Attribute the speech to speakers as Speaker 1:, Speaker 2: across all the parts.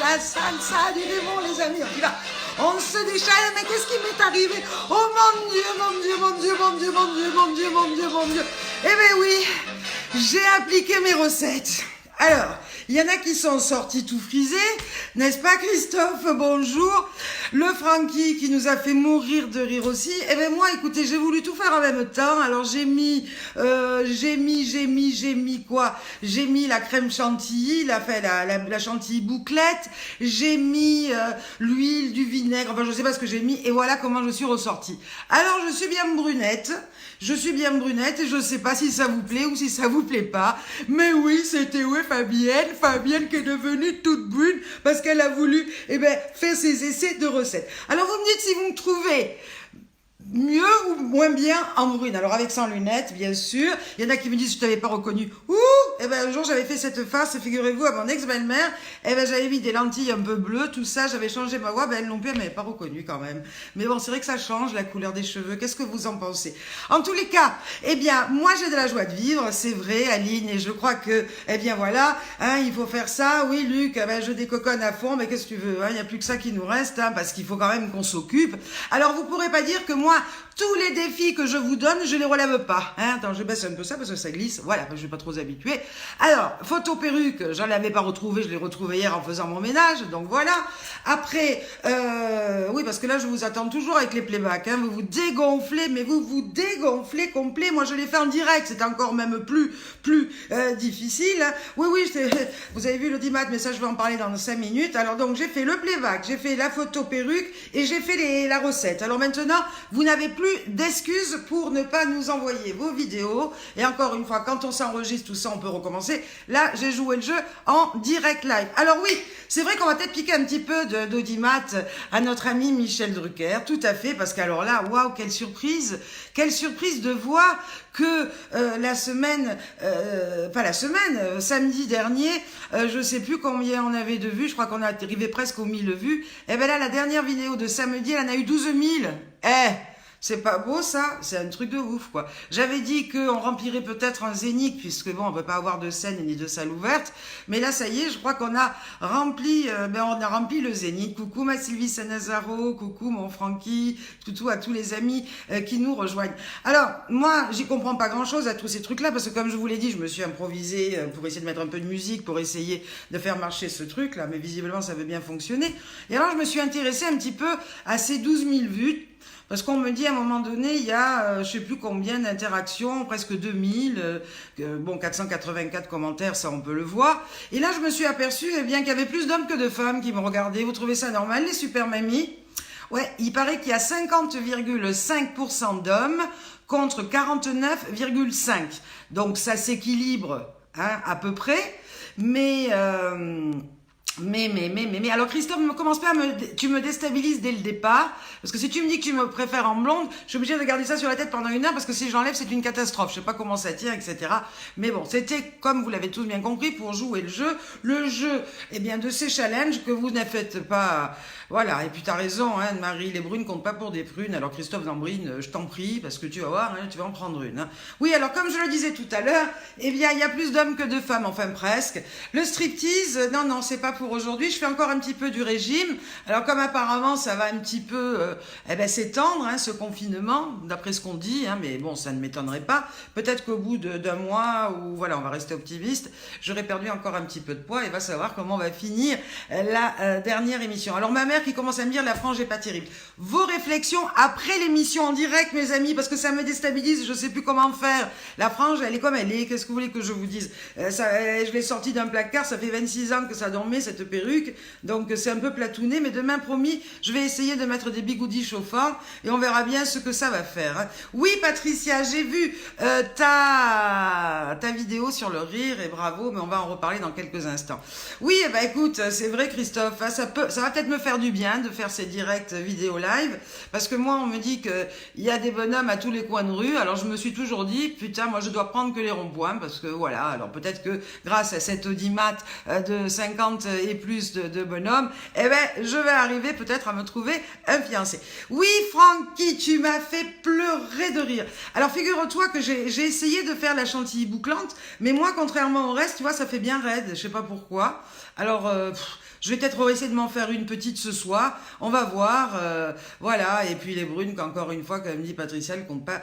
Speaker 1: la salsa du démon, les amis. On y va. On se déchaîne, mais qu'est-ce qui m'est arrivé? Oh mon Dieu, mon Dieu, mon Dieu, mon Dieu, mon Dieu, mon Dieu, mon Dieu, mon Dieu. Eh bien oui, j'ai appliqué mes recettes. Alors, il y en a qui sont sortis tout frisés, n'est-ce pas Christophe? Bonjour. Le Francky qui nous a fait mourir de rire aussi. Eh bien moi, écoutez, j'ai voulu tout faire en même temps. Alors j'ai mis quoi? J'ai mis la crème chantilly, la chantilly bouclette. J'ai mis l'huile, du vinaigre. Enfin, je sais pas ce que j'ai mis. Et voilà comment je suis ressortie. Alors, je suis bien brunette. Je suis bien brunette et je sais pas si ça vous plaît ou si ça vous plaît pas. Mais oui, c'était où Fabienne? Fabienne qui est devenue toute brune parce qu'elle a voulu, faire ses essais de recettes. Alors vous me dites si vous me trouvez mieux ou moins bien en brune. Alors avec sans lunettes, bien sûr. Il y en a qui me disent je t'avais pas reconnu. Ouh, un jour j'avais fait cette face, figurez-vous, à mon ex-belle-mère. J'avais mis des lentilles un peu bleues, tout ça. J'avais changé ma voix. Elle non plus, elle m'avait pas reconnu quand même. Mais bon, c'est vrai que ça change la couleur des cheveux. Qu'est-ce que vous en pensez? En tous les cas, moi j'ai de la joie de vivre, c'est vrai, Aline, et je crois que, voilà, il faut faire ça. Oui, Luc, je décoconne à fond, mais qu'est-ce que tu veux? Il n'y a plus que ça qui nous reste, parce qu'il faut quand même qu'on s'occupe. Alors vous pourrez pas dire que moi, tous les défis que je vous donne, je les relève pas. Attends, je baisse un peu ça parce que ça glisse. Voilà, je vais pas trop habituer. Alors, photo perruque, j'en avais pas retrouvé, je l'ai retrouvé hier en faisant mon ménage, donc voilà. Après, oui, parce que là, je vous attends toujours avec les playbacks. Vous vous dégonflez, mais vous vous dégonflez complet. Moi, je l'ai fait en direct, c'est encore même plus difficile. Oui, vous avez vu l'audimat, mais ça, je vais en parler dans 5 minutes. Alors, donc, j'ai fait le playback, j'ai fait la photo perruque et j'ai fait la recette. Alors maintenant, vous n'avez plus d'excuses pour ne pas nous envoyer vos vidéos. Et encore une fois, quand on s'enregistre tout ça, on peut recommencer. Là, j'ai joué le jeu en direct live. Alors oui, c'est vrai qu'on va peut-être piquer un petit peu d'audimat à notre ami Michel Drucker. Tout à fait, parce qu'alors là, waouh, quelle surprise de voir que samedi dernier, je sais plus combien on avait de vues, je crois qu'on est arrivé presque aux 1000 vues. Et bien là, la dernière vidéo de samedi, elle en a eu 12 000. C'est pas beau ça? C'est un truc de ouf quoi. J'avais dit qu'on remplirait peut-être un zénith, puisque bon, on peut pas avoir de scène ni de salle ouverte. Mais là, ça y est, je crois qu'on a rempli, le zénith. Coucou ma Sylvie Sanazaro, coucou mon Francky, coucou à tous les amis qui nous rejoignent. Alors, moi, j'y comprends pas grand chose à tous ces trucs-là, parce que comme je vous l'ai dit, je me suis improvisée pour essayer de mettre un peu de musique, pour essayer de faire marcher ce truc-là, mais visiblement, ça veut bien fonctionner. Et alors, je me suis intéressée un petit peu à ces 12 000 vues. Parce qu'on me dit à un moment donné, il y a je sais plus combien d'interactions, presque 2000, 484 commentaires, ça on peut le voir. Et là je me suis aperçue qu'il y avait plus d'hommes que de femmes qui me regardaient. Vous trouvez ça normal les super mamies? Ouais, il paraît qu'il y a 50,5% d'hommes contre 49,5%. Donc ça s'équilibre à peu près, mais alors Christophe, ne commence pas tu me déstabilises dès le départ, parce que si tu me dis que tu me préfères en blonde, je suis obligée de garder ça sur la tête pendant 1 heure, parce que si j'enlève, c'est une catastrophe, je sais pas comment ça tient, etc. Mais bon, c'était, comme vous l'avez tous bien compris, pour jouer le jeu, de ces challenges que vous ne faites pas, voilà, et puis t'as raison, Marie, les brunes comptent pas pour des prunes, alors Christophe Dambrine, je t'en prie, parce que tu vas voir, tu vas en prendre une. Oui, alors comme je le disais tout à l'heure, il y a plus d'hommes que de femmes, enfin presque. Le striptease, non, c'est pas pour aujourd'hui, je fais encore un petit peu du régime. Alors comme apparemment ça va un petit peu s'étendre, ce confinement, d'après ce qu'on dit, mais bon, ça ne m'étonnerait pas. Peut-être qu'au bout d'un mois, ou voilà, on va rester optimiste, j'aurai perdu encore un petit peu de poids et va savoir comment on va finir la dernière émission. Alors ma mère qui commence à me dire la frange est pas terrible. Vos réflexions après l'émission en direct, mes amis, parce que ça me déstabilise, je sais plus comment faire. La frange, elle est comme elle est, qu'est-ce que vous voulez que je vous dise? Je l'ai sortie d'un placard, ça fait 26 ans que ça dormait, cette perruque, donc c'est un peu platouné, mais demain promis, je vais essayer de mettre des bigoudis chauffants et on verra bien ce que ça va faire. Oui Patricia, j'ai vu ta vidéo sur le rire et bravo, mais on va en reparler dans quelques instants. Oui, écoute, c'est vrai Christophe, ça va peut-être me faire du bien de faire ces directs vidéo live, parce que moi on me dit qu'il y a des bonhommes à tous les coins de rue, alors je me suis toujours dit, putain, moi je dois prendre que les ronds-points, parce que voilà, alors peut-être que grâce à cette audimat de 50 et plus de bonhommes, je vais arriver peut-être à me trouver un fiancé. Oui, Francky, tu m'as fait pleurer de rire. Alors, figure-toi que j'ai essayé de faire la chantilly bouclante, mais moi, contrairement au reste, tu vois, ça fait bien raide, je sais pas pourquoi. Alors, Je vais peut-être essayer de m'en faire une petite ce soir. On va voir. Voilà. Et puis les brunes, qu'encore une fois, comme dit Patricia, elle compte pas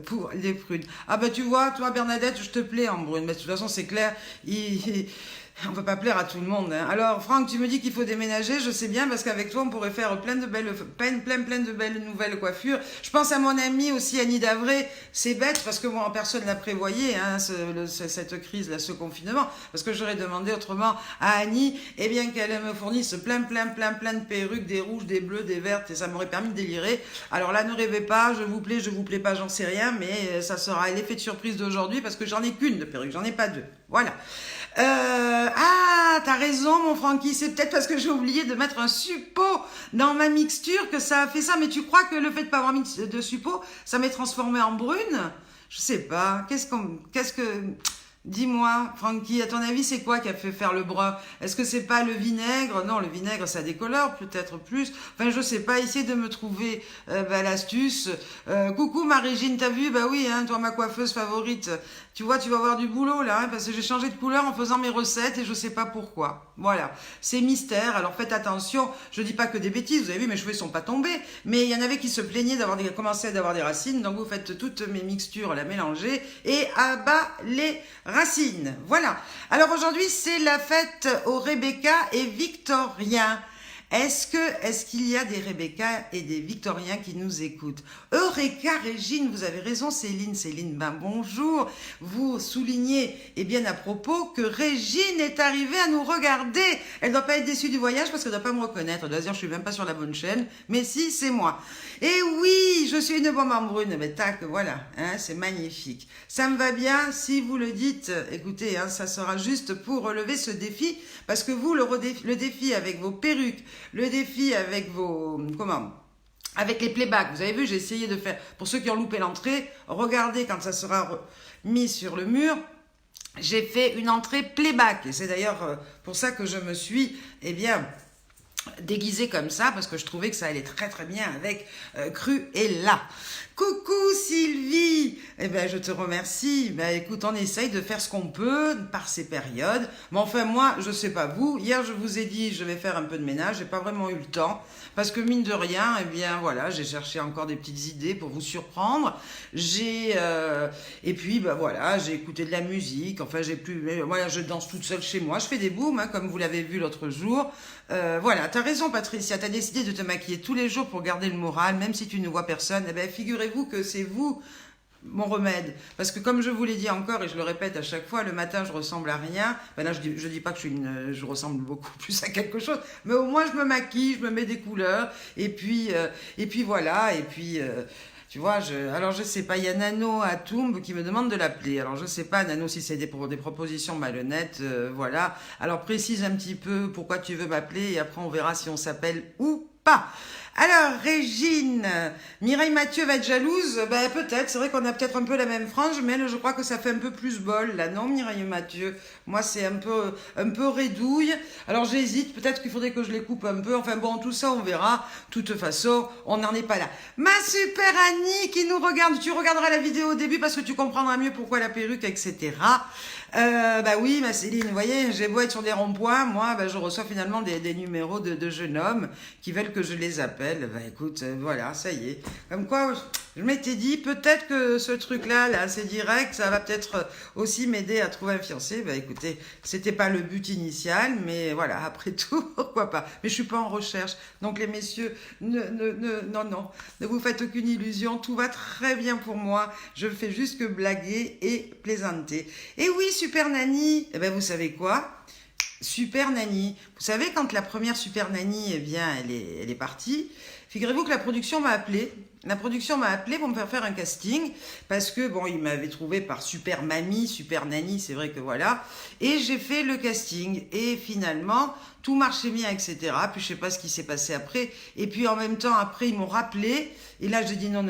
Speaker 1: pour les prunes. Ah bah tu vois, toi Bernadette, je te plais en brune. Mais de toute façon, c'est clair. On peut pas plaire à tout le monde. Hein. Alors, Franck, tu me dis qu'il faut déménager. Je sais bien parce qu'avec toi, on pourrait faire plein de belles nouvelles coiffures. Je pense à mon amie aussi, Annie Davray. C'est bête parce que moi, personne l'a prévoyé, hein, cette crise-là, ce confinement. Parce que j'aurais demandé autrement à Annie, eh bien, qu'elle me fournisse plein de perruques, des rouges, des bleus, des vertes, et ça m'aurait permis de délirer. Alors là, ne rêvez pas, je vous plais pas, j'en sais rien, mais ça sera l'effet de surprise d'aujourd'hui parce que j'en ai qu'une de perruque, j'en ai pas deux. Voilà. T'as raison, mon Francky, c'est peut-être parce que j'ai oublié de mettre un suppôt dans ma mixture que ça a fait ça. Mais tu crois que le fait de pas avoir mis de suppôt, ça m'est transformé en brune? Je sais pas. Qu'est-ce que... Dis-moi, Francky, à ton avis, c'est quoi qui a fait faire le brun? Est-ce que c'est pas le vinaigre? Non, le vinaigre, ça décolore peut-être plus. Enfin, je sais pas, essayez de me trouver l'astuce. Coucou, ma Régine, t'as vu? Bah oui, hein, toi, ma coiffeuse favorite. Tu vois, tu vas avoir du boulot, là, hein, parce que j'ai changé de couleur en faisant mes recettes et je sais pas pourquoi. Voilà, c'est mystère. Alors faites attention, je dis pas que des bêtises, vous avez vu, mes cheveux sont pas tombés, mais il y en avait qui se plaignaient commencer d'avoir des racines, donc vous faites toutes mes mixtures, la mélanger et à bas les racines. Voilà. Alors aujourd'hui, c'est la fête aux Rebecca et Victorien. Est-ce qu'il y a des Rebecca et des Victoriens qui nous écoutent? Eureka, Régine, vous avez raison, Céline, ben bonjour. Vous soulignez, et bien à propos, que Régine est arrivée à nous regarder. Elle ne doit pas être déçue du voyage parce qu'elle ne doit pas me reconnaître. Elle doit se dire, je suis même pas sur la bonne chaîne. Mais si, c'est moi. Et oui, je suis une bombe en brune. Mais tac, voilà, hein, c'est magnifique. Ça me va bien, si vous le dites. Écoutez, hein, ça sera juste pour relever ce défi. Parce que vous, le défi avec vos perruques, le défi avec vos... avec les playbacks. Vous avez vu, j'ai essayé de faire... Pour ceux qui ont loupé l'entrée, regardez quand ça sera mis sur le mur. J'ai fait une entrée playback. Et c'est d'ailleurs pour ça que je me suis, eh bien... déguisée comme ça parce que je trouvais que ça allait très très bien avec Cruella. Coucou Sylvie, eh ben je te remercie. Ben écoute, on essaye de faire ce qu'on peut par ces périodes. Mais enfin moi, je sais pas vous. Hier je vous ai dit je vais faire un peu de ménage. J'ai pas vraiment eu le temps parce que mine de rien, eh bien voilà, j'ai cherché encore des petites idées pour vous surprendre. Et puis ben voilà, j'ai écouté de la musique. Enfin voilà, je danse toute seule chez moi. Je fais des booms hein, comme vous l'avez vu l'autre jour. Voilà, t'as raison Patricia, t'as décidé de te maquiller tous les jours pour garder le moral, même si tu ne vois personne. Eh bien, figurez-vous que c'est vous mon remède. Parce que comme je vous l'ai dit encore, et je le répète à chaque fois, le matin je ressemble à rien. Ben là, je dis pas que je ressemble beaucoup plus à quelque chose, mais au moins je me maquille, je me mets des couleurs, et puis voilà, et puis... tu vois, alors je sais pas, il y a Nano à Toumbe qui me demande de l'appeler. Alors je sais pas, Nano, si c'est des propositions malhonnêtes, voilà. Alors précise un petit peu pourquoi tu veux m'appeler et après on verra si on s'appelle ou pas. Alors, Régine, Mireille Mathieu va être jalouse? Ben, peut-être, c'est vrai qu'on a peut-être un peu la même frange, mais elle, je crois que ça fait un peu plus bol, là, non, Mireille Mathieu? Moi, c'est un peu redouille. Alors, j'hésite, peut-être qu'il faudrait que je les coupe un peu. Enfin, bon, tout ça, on verra. De toute façon, on n'en est pas là. Ma super Annie qui nous regarde, tu regarderas la vidéo au début parce que tu comprendras mieux pourquoi la perruque, etc. Bah oui, ma Céline, vous voyez, j'ai beau être sur des ronds-points, moi, bah, je reçois finalement des numéros de jeunes hommes qui veulent que je les appelle. Bah écoute, voilà, ça y est. Comme quoi, je m'étais dit, peut-être que ce truc-là, là, c'est direct, ça va peut-être aussi m'aider à trouver un fiancé. Bah écoutez, c'était pas le but initial, mais voilà, après tout, pourquoi pas. Mais je suis pas en recherche, donc les messieurs, non, ne vous faites aucune illusion, tout va très bien pour moi. Je fais juste que blaguer et plaisanter. Et oui, Super Nanny, eh ben vous savez quoi? Super Nanny. Vous savez, quand la première Super Nanny, eh bien, elle est partie, figurez-vous que la production m'a appelé. La production m'a appelé pour me faire un casting parce que, bon, ils m'avaient trouvé par Super Mamie, Super Nanny, c'est vrai que voilà. Et j'ai fait le casting et finalement, tout marchait bien, etc. Puis je sais pas ce qui s'est passé après. Et puis en même temps, après, ils m'ont rappelé. Et là, j'ai dit non,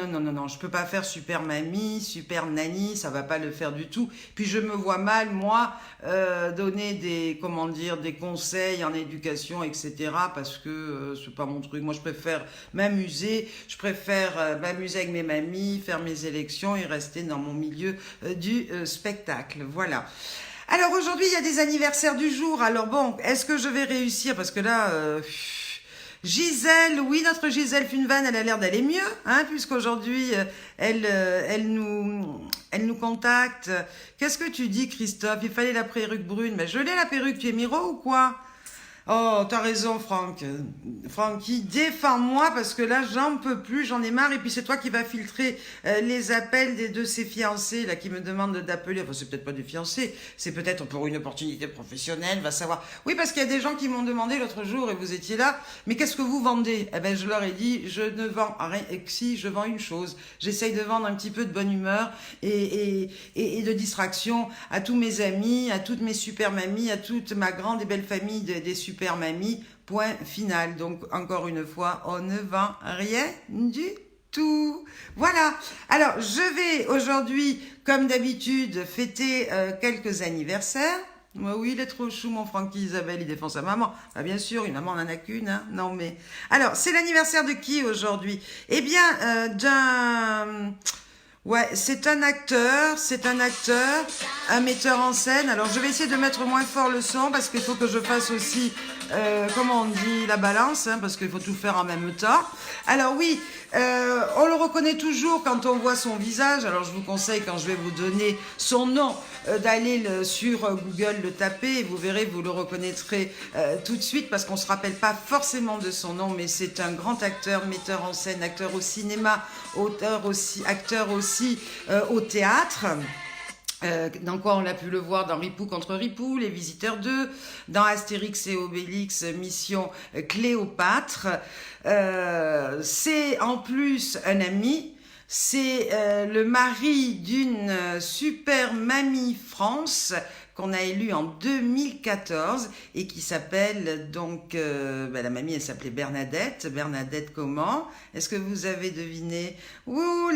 Speaker 1: je peux pas faire Super Mamie, Super Nanny, ça va pas le faire du tout. Puis je me vois mal, moi, donner des conseils en éducation, etc. Parce que c'est pas mon truc. Moi, je préfère m'amuser, m'amuser avec mes mamies, faire mes élections et rester dans mon milieu du spectacle. Voilà. Alors aujourd'hui, il y a des anniversaires du jour. Alors bon, est-ce que je vais réussir? Parce que là, Gisèle, oui, notre Gisèle Funvan, elle a l'air d'aller mieux, hein, puisqu'aujourd'hui, elle nous contacte. Qu'est-ce que tu dis, Christophe? Il fallait la perruque brune. Mais je l'ai, la perruque. Tu es Miro ou quoi? Oh, t'as raison, Franck. Francky, défends-moi parce que là, j'en peux plus, j'en ai marre. Et puis, c'est toi qui vas filtrer les appels de ses fiancés, là, qui me demandent d'appeler. Enfin, c'est peut-être pas des fiancés, c'est peut-être pour une opportunité professionnelle, va savoir. Oui, parce qu'il y a des gens qui m'ont demandé l'autre jour, et vous étiez là, mais qu'est-ce que vous vendez? Eh ben, je leur ai dit, je ne vends rien, et que si, je vends une chose. J'essaye de vendre un petit peu de bonne humeur et de distraction à tous mes amis, à toutes mes super mamies, à toute ma grande et belle famille des super mamie, point final. Donc, encore une fois, on ne vend rien du tout. Voilà. Alors, je vais aujourd'hui, comme d'habitude, fêter quelques anniversaires. Oui, il est trop chou, mon Francky. Isabelle, il défend sa maman. Ah, bien sûr, une maman, on n'en a qu'une. Hein. Non, mais... Alors, c'est l'anniversaire de qui aujourd'hui? Eh bien, d'un... Ouais, c'est un acteur, un metteur en scène. Alors, je vais essayer de mettre moins fort le son parce qu'il faut que je fasse aussi, comment on dit, la balance, hein, parce qu'il faut tout faire en même temps. Alors oui, on le reconnaît toujours quand on voit son visage. Alors, je vous conseille, quand je vais vous donner son nom, d'aller sur Google le taper et vous verrez, vous le reconnaîtrez tout de suite parce qu'on ne se rappelle pas forcément de son nom, mais c'est un grand acteur, metteur en scène, acteur au cinéma, acteur aussi au théâtre. Dans quoi on a pu le voir dans Ripou contre Ripou, Les Visiteurs 2, dans Astérix et Obélix, Mission Cléopâtre. C'est en plus un ami. C'est le mari d'une super mamie France qu'on a élue en 2014 et qui s'appelle donc, la mamie elle s'appelait Bernadette. Bernadette comment? Est-ce que vous avez deviné? Ouh,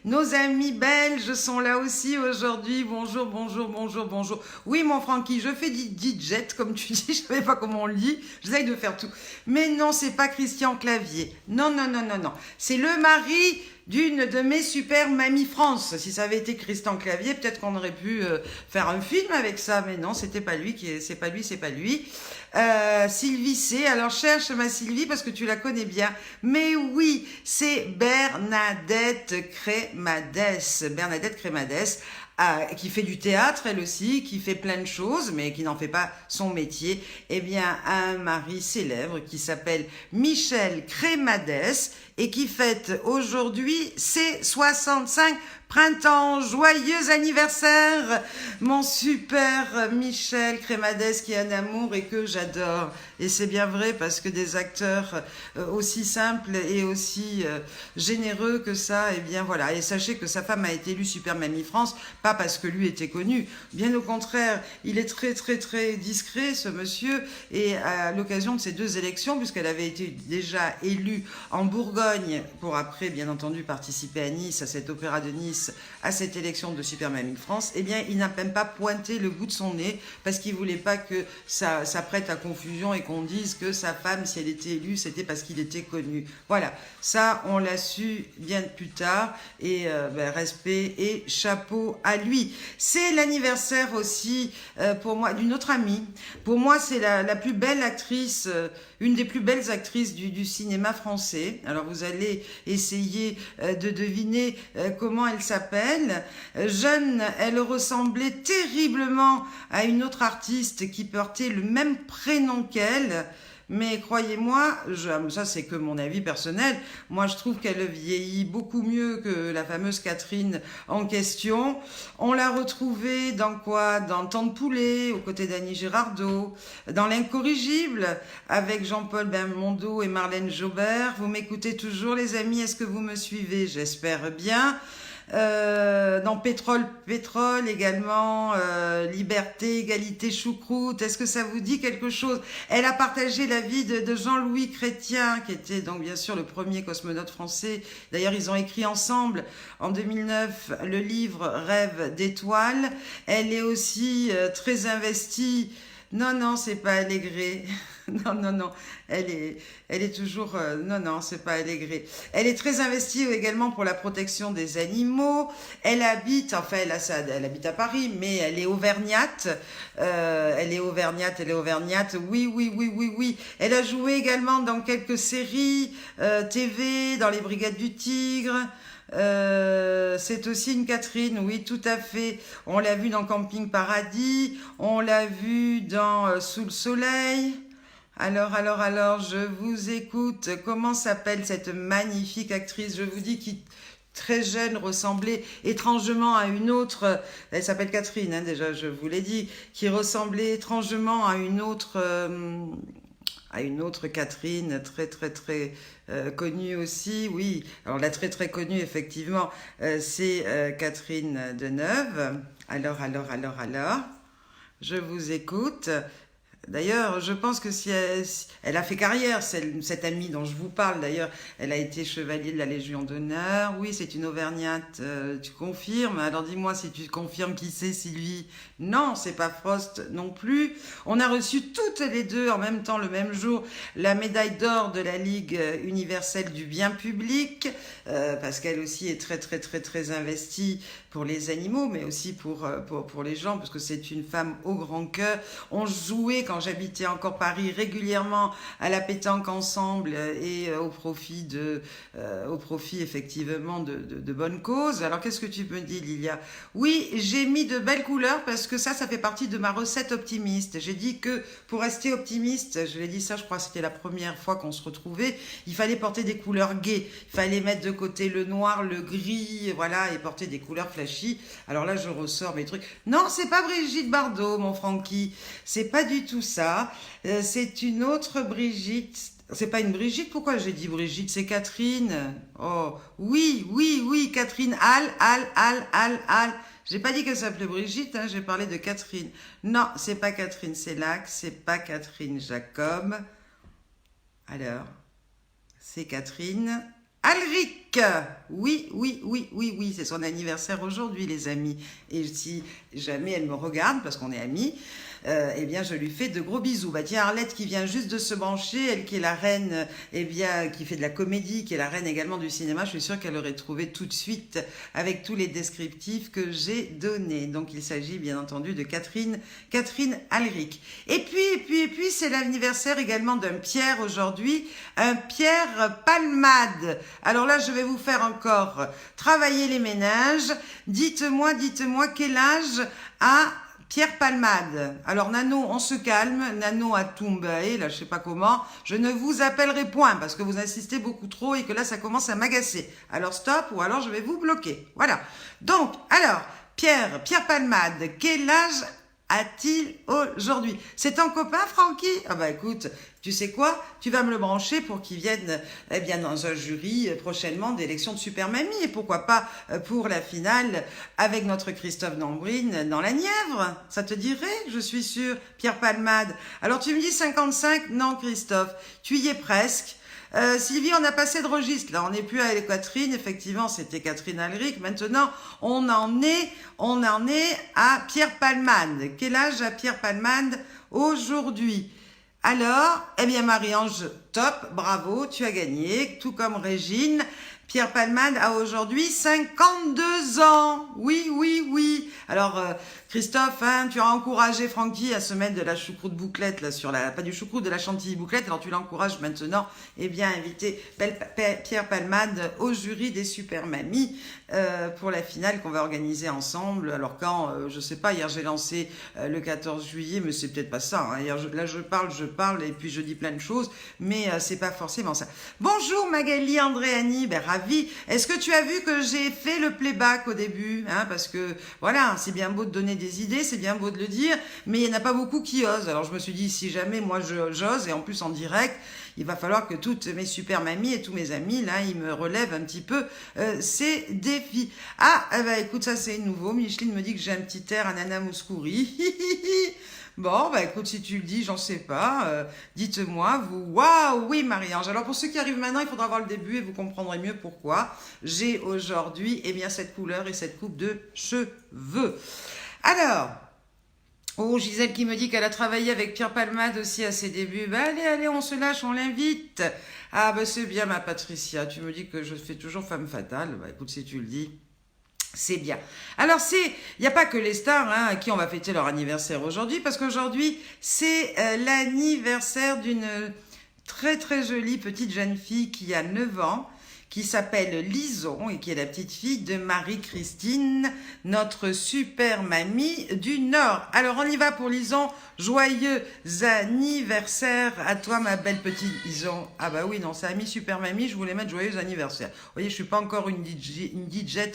Speaker 1: nos amis belges sont là aussi aujourd'hui. Bonjour, bonjour, bonjour, bonjour. Oui, mon Francky, je fais DJ, comme tu dis, je ne savais pas comment on le dit. J'essaye de faire tout. Mais non, c'est pas Christian Clavier. Non, non, non, non, non. C'est le mari d'une de mes super mamies France. Si ça avait été Christian Clavier, peut-être qu'on aurait pu faire un film avec ça, mais non, c'était pas lui, c'est pas lui. Sylvie C. Alors cherche ma Sylvie parce que tu la connais bien. Mais oui, c'est Bernadette Crémadès. Bernadette Crémadès. Qui fait du théâtre elle aussi, qui fait plein de choses, mais qui n'en fait pas son métier, eh bien, un mari célèbre qui s'appelle Michel Crémadès et qui fête aujourd'hui ses 65 printemps. Joyeux anniversaire, mon super Michel Crémadès qui est un amour et que j'adore. Et c'est bien vrai parce que des acteurs aussi simples et aussi généreux que ça, eh bien voilà. Et sachez que sa femme a été élue Super Mamie France, pas parce que lui était connu. Bien au contraire, il est très très très discret ce monsieur. Et à l'occasion de ces deux élections, puisqu'elle avait été déjà élue en Bourgogne pour après bien entendu participer à Nice, à cet opéra de Nice, à cette élection de Super Mamie France, eh bien il n'a même pas pointé le bout de son nez parce qu'il voulait pas que ça prête à confusion et qu'on dise que sa femme, si elle était élue, c'était parce qu'il était connu. Voilà, ça on l'a su bien plus tard et respect et chapeau à lui. C'est l'anniversaire aussi pour moi d'une autre amie. Pour moi, c'est la plus belle actrice, une des plus belles actrices du cinéma français. Alors vous allez essayer de deviner comment elle s'appelle. Jeune, elle ressemblait terriblement à une autre artiste qui portait le même prénom qu'elle. Mais croyez-moi, ça c'est que mon avis personnel, moi je trouve qu'elle vieillit beaucoup mieux que la fameuse Catherine en question. On l'a retrouvée dans quoi? Dans Temps de poulet, aux côtés d'Annie Girardot, dans L'Incorrigible, avec Jean-Paul Belmondo et Marlène Jobert. Vous m'écoutez toujours les amis, est-ce que vous me suivez? J'espère bien. Dans Pétrole également, Liberté, Égalité, Choucroute, est-ce que ça vous dit quelque chose? Elle a partagé la vie de Jean-Louis Chrétien, qui était donc bien sûr le premier cosmonaute français. D'ailleurs, ils ont écrit ensemble en 2009 le livre Rêve d'étoiles. Elle est aussi très investie. Non, c'est pas Allégret. Non, non, non, elle est toujours, non, non, c'est pas allégrée. Elle est très investie également pour la protection des animaux. Elle habite, enfin, elle habite à Paris, mais elle est auvergnate. Elle est auvergnate. Oui, oui, oui, oui, oui. Elle a joué également dans quelques séries TV, dans les Brigades du Tigre. C'est aussi une Catherine, oui, tout à fait. On l'a vue dans Camping Paradis, on l'a vue dans Sous le Soleil. Alors, je vous écoute. Comment s'appelle cette magnifique actrice? Je vous dis qui très jeune ressemblait étrangement à une autre. Elle s'appelle Catherine, hein, déjà, je vous l'ai dit, qui ressemblait étrangement à une autre Catherine, très très très connue aussi, oui. Alors la très très connue, effectivement, c'est Catherine Deneuve. Alors, je vous écoute. D'ailleurs, je pense que si elle a fait carrière, cette amie dont je vous parle, d'ailleurs, elle a été chevalier de la Légion d'honneur. Oui, c'est une Auvergnate, tu confirmes? Alors dis-moi si tu confirmes qui c'est, Sylvie. Non, c'est pas Frost non plus. On a reçu toutes les deux en même temps, le même jour, la médaille d'or de la Ligue universelle du bien public, parce qu'elle aussi est très très très très investie pour les animaux, mais aussi pour les gens, parce que c'est une femme au grand cœur. On jouait, quand j'habitais encore Paris, régulièrement à la pétanque ensemble et au profit effectivement de bonnes causes. Alors qu'est-ce que tu me dis, Lilia? Oui, j'ai mis de belles couleurs parce que ça fait partie de ma recette optimiste. J'ai dit que pour rester optimiste, je l'ai dit ça, je crois que c'était la première fois qu'on se retrouvait, il fallait porter des couleurs gaies, il fallait mettre de côté le noir, le gris, voilà, et porter des couleurs flashy. Alors là, je ressors mes trucs. Non, c'est pas Brigitte Bardot, mon Francky. C'est pas du tout ça. C'est une autre Brigitte. C'est pas une Brigitte. Pourquoi j'ai dit Brigitte? C'est Catherine. Oh, oui, Catherine. Al. J'ai pas dit qu'elle s'appelait Brigitte, hein, j'ai parlé de Catherine. Non, c'est pas Catherine Sellac, c'est pas Catherine Jacob. Alors, c'est Catherine Alric. Oui, c'est son anniversaire aujourd'hui, les amis. Et si jamais elle me regarde, parce qu'on est amis, eh bien, je lui fais de gros bisous. Bah, tiens, Arlette qui vient juste de se brancher, elle qui est la reine, eh bien, qui fait de la comédie, qui est la reine également du cinéma, je suis sûre qu'elle aurait trouvé tout de suite avec tous les descriptifs que j'ai donnés. Donc, il s'agit bien entendu de Catherine Alric. Et puis, c'est l'anniversaire également d'un Pierre aujourd'hui, un Pierre Palmade. Alors là, je vais vous faire encore travailler les ménages. Dites-moi quel âge a Pierre Palmade. Alors Nano, on se calme. Nano a tombé, là je sais pas comment. Je ne vous appellerai point parce que vous insistez beaucoup trop et que là ça commence à m'agacer. Alors stop ou alors je vais vous bloquer. Voilà. Donc, alors, Pierre Palmade, quel âge a-t-il aujourd'hui? C'est ton copain, Francky? Ah bah écoute, tu sais quoi? Tu vas me le brancher pour qu'il vienne eh bien, dans un jury prochainement d'élection de Super Mamie. Et pourquoi pas pour la finale avec notre Christophe Dambrine dans la Nièvre? Ça te dirait? Je suis sûre. Pierre Palmade. Alors tu me dis 55? Non, Christophe. Tu y es presque. Sylvie, on a passé de registre. Là, on n'est plus avec Catherine. Effectivement, c'était Catherine Alric. Maintenant, on en est à Pierre Palmade. Quel âge a Pierre Palmade aujourd'hui? Alors, eh bien, Marie-Ange, top, bravo, tu as gagné, tout comme Régine. Pierre Palmade a aujourd'hui 52 ans. Oui. Alors, Christophe, hein, tu as encouragé Francky à se mettre de la choucroute bouclette, là, pas du choucroute, de la chantilly bouclette. Alors, tu l'encourages maintenant, eh bien, à inviter Pierre Palmade au jury des Super Mamies pour la finale qu'on va organiser ensemble. Alors, quand, je sais pas, hier j'ai lancé le 14 juillet, mais c'est peut-être pas ça. Hein. Hier, là, je parle, et puis je dis plein de choses, mais c'est pas forcément ça. Bonjour Magali Andréani, ben ravi. Est-ce que tu as vu que j'ai fait le playback au début, hein, parce que voilà, c'est bien beau de donner des idées, c'est bien beau de le dire, mais il n'y en a pas beaucoup qui osent. Alors je me suis dit, si jamais moi j'ose, et en plus en direct, il va falloir que toutes mes super mamies et tous mes amis, là, ils me relèvent un petit peu ces défis. Ah, bah écoute, ça c'est nouveau. Micheline me dit que j'ai un petit air à Nana Mouskouri. Bon, bah écoute, si tu le dis, j'en sais pas. Dites-moi, vous. Waouh, oui, Marie-Ange. Alors pour ceux qui arrivent maintenant, il faudra voir le début et vous comprendrez mieux pourquoi j'ai aujourd'hui, eh bien, cette couleur et cette coupe de cheveux. Alors, Oh, Gisèle qui me dit qu'elle a travaillé avec Pierre Palmade aussi à ses débuts. Bah allez, allez, on se lâche, on l'invite. Ah bah c'est bien ma Patricia, tu me dis que je fais toujours femme fatale. Bah écoute, si tu le dis, c'est bien. Alors il n'y a pas que les stars hein, à qui on va fêter leur anniversaire aujourd'hui, parce qu'aujourd'hui, c'est l'anniversaire d'une très très jolie petite jeune fille qui a 9 ans, qui s'appelle Lison et qui est la petite fille de Marie-Christine, notre super mamie du Nord. Alors on y va pour Lison, joyeux anniversaire à toi ma belle petite Lison. Ah bah oui, non, c'est ami super mamie, je voulais mettre joyeux anniversaire. Vous voyez, je suis pas encore une DJ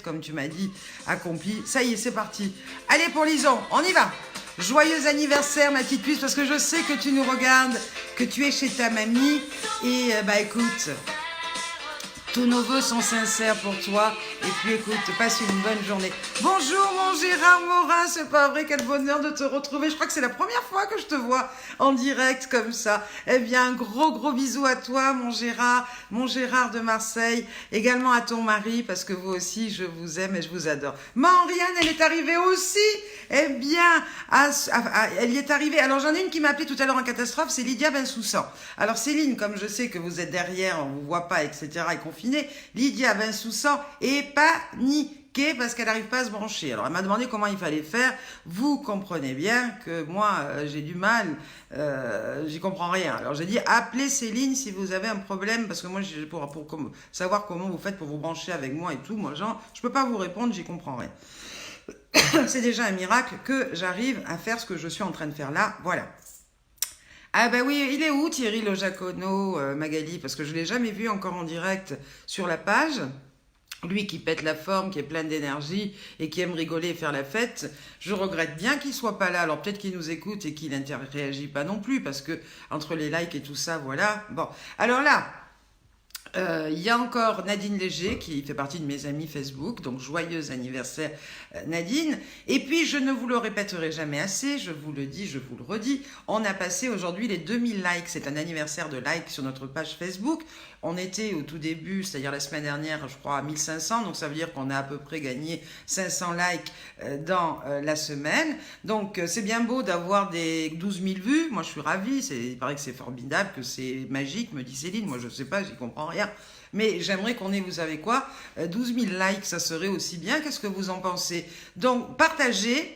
Speaker 1: comme tu m'as dit, accomplie. Ça y est, c'est parti. Allez pour Lison, on y va. Joyeux anniversaire ma petite puce, parce que je sais que tu nous regardes, que tu es chez ta mamie. Et bah écoute, tous nos voeux sont sincères pour toi. Et puis écoute, passe une bonne journée. Bonjour mon Gérard Morin, c'est pas vrai, quel bonheur de te retrouver. Je crois que c'est la première fois que je te vois en direct comme ça. Eh bien, un gros bisou à toi mon Gérard de Marseille. Également à ton mari, parce que vous aussi, je vous aime et je vous adore. Marianne, elle est arrivée aussi. Eh bien, elle y est arrivée. Alors j'en ai une qui m'a appelé tout à l'heure en catastrophe, c'est Lydia Bensoussan. Alors Céline, comme je sais que vous êtes derrière, on vous voit pas, etc. et confinée, Lydia Bensoussan est paniquée parce qu'elle n'arrive pas à se brancher. Alors elle m'a demandé comment il fallait faire. Vous comprenez bien que moi j'ai du mal, j'y comprends rien. Alors j'ai dit appelez Céline si vous avez un problème, parce que moi pour savoir comment vous faites pour vous brancher avec moi et tout, moi genre je peux pas vous répondre, j'y comprends rien. C'est déjà un miracle que j'arrive à faire ce que je suis en train de faire là, voilà. Ah bah oui, il est où Thierry Le Jacono, Magali? Parce que je ne l'ai jamais vu encore en direct sur la page. Lui qui pète la forme, qui est plein d'énergie et qui aime rigoler et faire la fête. Je regrette bien qu'il soit pas là. Alors peut-être qu'il nous écoute et qu'il ne réagit pas non plus, parce que entre les likes et tout ça, voilà. Bon, alors là, il y a encore Nadine Léger qui fait partie de mes amis Facebook, donc joyeux anniversaire Nadine. Et puis je ne vous le répéterai jamais assez, je vous le dis, je vous le redis, on a passé aujourd'hui les 2000 likes, c'est un anniversaire de likes sur notre page Facebook. On était au tout début, c'est-à-dire la semaine dernière, je crois à 1500, donc ça veut dire qu'on a à peu près gagné 500 likes dans la semaine. Donc c'est bien beau d'avoir des 12 000 vues, moi je suis ravie, il paraît que c'est formidable, que c'est magique, me dit Céline, moi je sais pas, j'y comprends rien. Mais j'aimerais qu'on ait, vous savez quoi, 12 000 likes, ça serait aussi bien. Qu'est-ce que vous en pensez? Donc, partagez,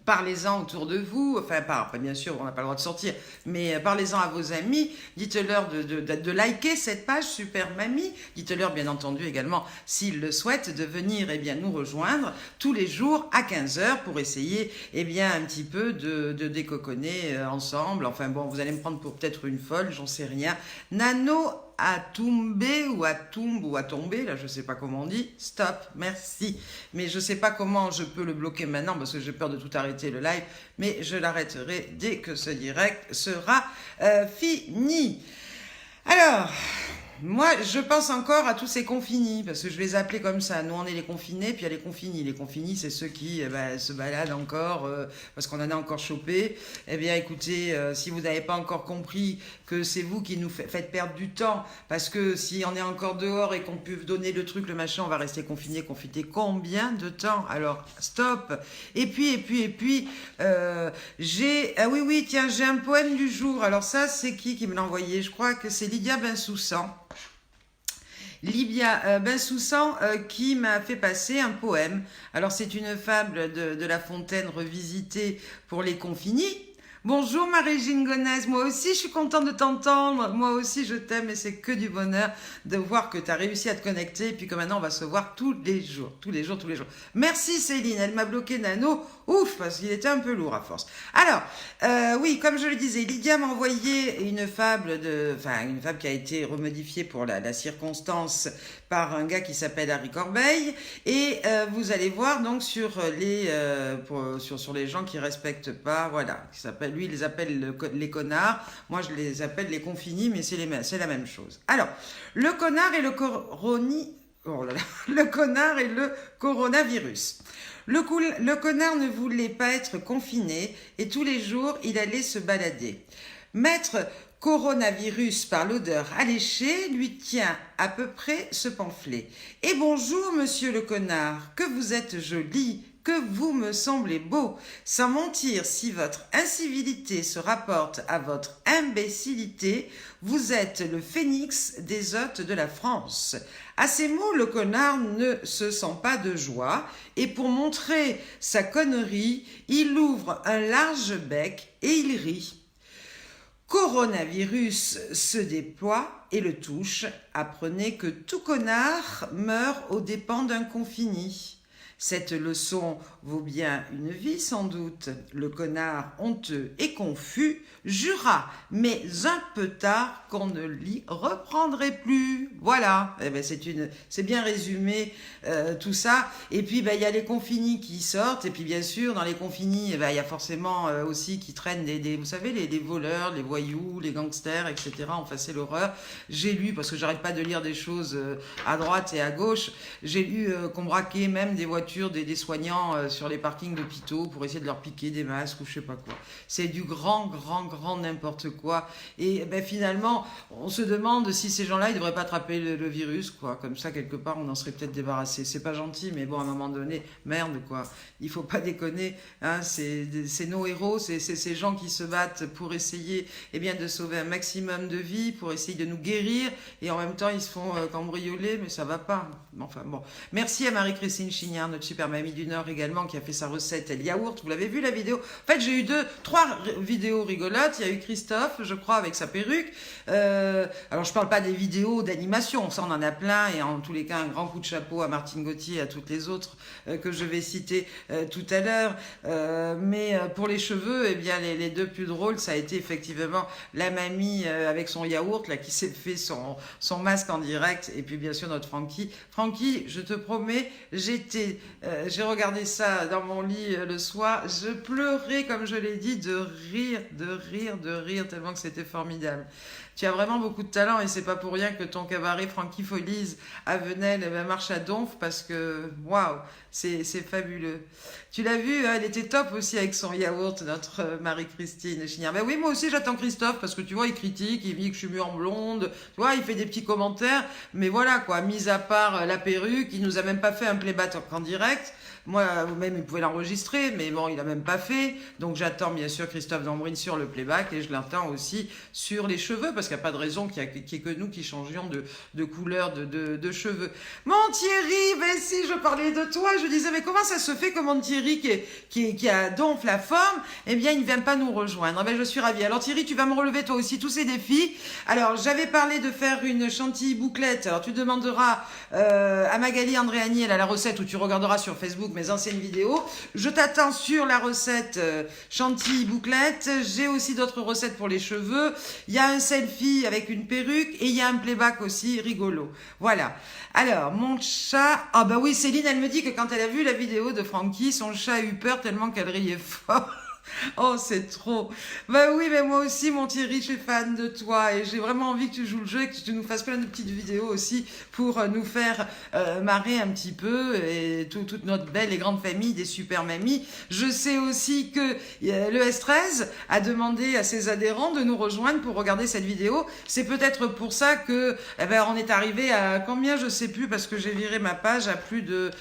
Speaker 1: parlez-en autour de vous, enfin, bien sûr, on n'a pas le droit de sortir, mais parlez-en à vos amis, dites-leur de liker cette page Super Mamie, dites-leur bien entendu également, s'ils le souhaitent, de venir eh bien, nous rejoindre tous les jours à 15h pour essayer eh bien, un petit peu de décoconner ensemble. Enfin bon, vous allez me prendre pour peut-être une folle, j'en sais rien. Nano à tomber ou à tomber, là je sais pas comment on dit, stop, merci. Mais je sais pas comment je peux le bloquer maintenant parce que j'ai peur de tout arrêter le live, mais je l'arrêterai dès que ce direct sera fini. Alors, moi, je pense encore à tous ces confinis, parce que je les appelais comme ça. Nous, on est les confinés, puis il y a les confinis. Les confinis, c'est ceux qui se baladent encore, parce qu'on en a encore chopé. Eh bien, écoutez, si vous n'avez pas encore compris que c'est vous qui nous faites perdre du temps, parce que si on est encore dehors et qu'on peut donner le truc, le machin, on va rester confiné combien de temps? Alors, stop. Et puis, ah oui, tiens, j'ai un poème du jour. Alors ça, c'est qui me l'a envoyé? Je crois que c'est Lydia Bensoussan. Lydia Bensoussan qui m'a fait passer un poème. Alors c'est une fable de La Fontaine revisitée pour les confinis. Bonjour Marie-Gine Gonesse, moi aussi je suis contente de t'entendre, moi aussi je t'aime et c'est que du bonheur de voir que tu as réussi à te connecter et puis que maintenant on va se voir tous les jours. Merci Céline, elle m'a bloqué Nano, ouf, parce qu'il était un peu lourd à force. Alors, oui, comme je le disais, Lydia m'a envoyé une fable qui a été remodifiée pour la circonstance par un gars qui s'appelle Harry Corbeil et vous allez voir donc sur les gens qui respectent pas, voilà, qui s'appelle, lui il les appelle les connards, moi je les appelle les confinis, mais c'est la même chose. Alors, le connard et le coronavirus. Le connard ne voulait pas être confiné et tous les jours il allait se balader. Maître coronavirus par l'odeur alléchée lui tient à peu près ce pamphlet. Et bonjour monsieur le connard, que vous êtes joli, que vous me semblez beau. Sans mentir, si votre incivilité se rapporte à votre imbécilité, vous êtes le phénix des hôtes de la France. À ces mots, le connard ne se sent pas de joie et pour montrer sa connerie, il ouvre un large bec et il rit. Coronavirus se déploie et le touche. Apprenez que tout connard meurt aux dépens d'un confini. Cette leçon vaut bien une vie sans doute. Le connard honteux et confus jura, mais un peu tard, qu'on ne l'y reprendrait plus. Voilà, eh ben c'est bien résumé tout ça. Et puis il y a les confinis qui sortent. Et puis bien sûr, dans les confinis, il y a forcément aussi qui traînent vous savez, les voleurs, les voyous, les gangsters, etc. Enfin, c'est l'horreur. J'ai lu, parce que j'arrête pas de lire des choses à droite et à gauche, j'ai lu qu'on braquait même des voitures des soignants sur les parkings d'hôpitaux pour essayer de leur piquer des masques ou je sais pas quoi. C'est du grand n'importe quoi. Et finalement, on se demande si ces gens-là, ils devraient pas attraper le virus, quoi. Comme ça, quelque part, on en serait peut-être débarrassé. C'est pas gentil, mais bon, à un moment donné, merde, quoi. Il faut pas déconner. Hein, c'est nos héros, c'est ces gens qui se battent pour essayer de sauver un maximum de vies, pour essayer de nous guérir. Et en même temps, ils se font cambrioler, mais ça va pas. Enfin bon. Merci à Marie-Christine Chignard, notre super mamie du Nord également, qui a fait sa recette elle yaourt. Vous l'avez vu la vidéo? En fait, j'ai eu 3 vidéos rigolotes. Il y a eu Christophe, je crois, avec sa perruque. Alors, je parle pas des vidéos d'animation, ça on en a plein. Et en tous les cas, un grand coup de chapeau à Martine Gauthier et à toutes les autres que je vais citer tout à l'heure. Mais pour les cheveux, les 2 plus drôles, ça a été effectivement la mamie avec son yaourt là qui s'est fait son masque en direct. Et puis bien sûr notre Francky. Francky, je te promets, j'ai regardé ça dans mon lit le soir, je pleurais, comme je l'ai dit, de rire, tellement que c'était formidable. Tu as vraiment beaucoup de talent et c'est pas pour rien que ton cabaret Frankie Folies à Venelle marche à donf parce que, waouh, c'est fabuleux. Tu l'as vu, elle était top aussi avec son yaourt, notre Marie-Christine Chignard. Ben oui, moi aussi j'attends Christophe parce que tu vois, il critique, il dit que je suis mieux en blonde, tu vois, il fait des petits commentaires, mais voilà quoi, mis à part la perruque, il nous a même pas fait un playback en direct. Moi, même, il pouvait l'enregistrer, mais bon, il a même pas fait. Donc, j'attends bien sûr Christophe Dambrine sur le playback et je l'attends aussi sur les cheveux parce qu'il n'y a pas de raison qu'il y ait que nous qui changions de couleur de cheveux. Mon Thierry, ben si, je parlais de toi, je disais, mais comment ça se fait que mon Thierry qui a donc la forme, il ne vient pas nous rejoindre? Ben, je suis ravie. Alors, Thierry, tu vas me relever toi aussi tous ces défis. Alors, j'avais parlé de faire une chantilly bouclette. Alors, tu demanderas à Magali Andréani, elle a la recette où tu regarderas sur Facebook mes anciennes vidéos. Je t'attends sur la recette chantilly bouclette. J'ai aussi d'autres recettes pour les cheveux. Il y a un selfie avec une perruque et il y a un playback aussi rigolo. Voilà. Alors, mon chat... Ah bah oui, Céline, elle me dit que quand elle a vu la vidéo de Francky, son chat a eu peur tellement qu'elle riait fort. Oh, c'est trop. Bah oui, mais moi aussi, mon Thierry, je suis fan de toi et j'ai vraiment envie que tu joues le jeu et que tu nous fasses plein de petites vidéos aussi pour nous faire marrer un petit peu et toute notre belle et grande famille des super mamies. Je sais aussi que le S13 a demandé à ses adhérents de nous rejoindre pour regarder cette vidéo. C'est peut-être pour ça que on est arrivé à combien, je sais plus, parce que j'ai viré ma page à plus de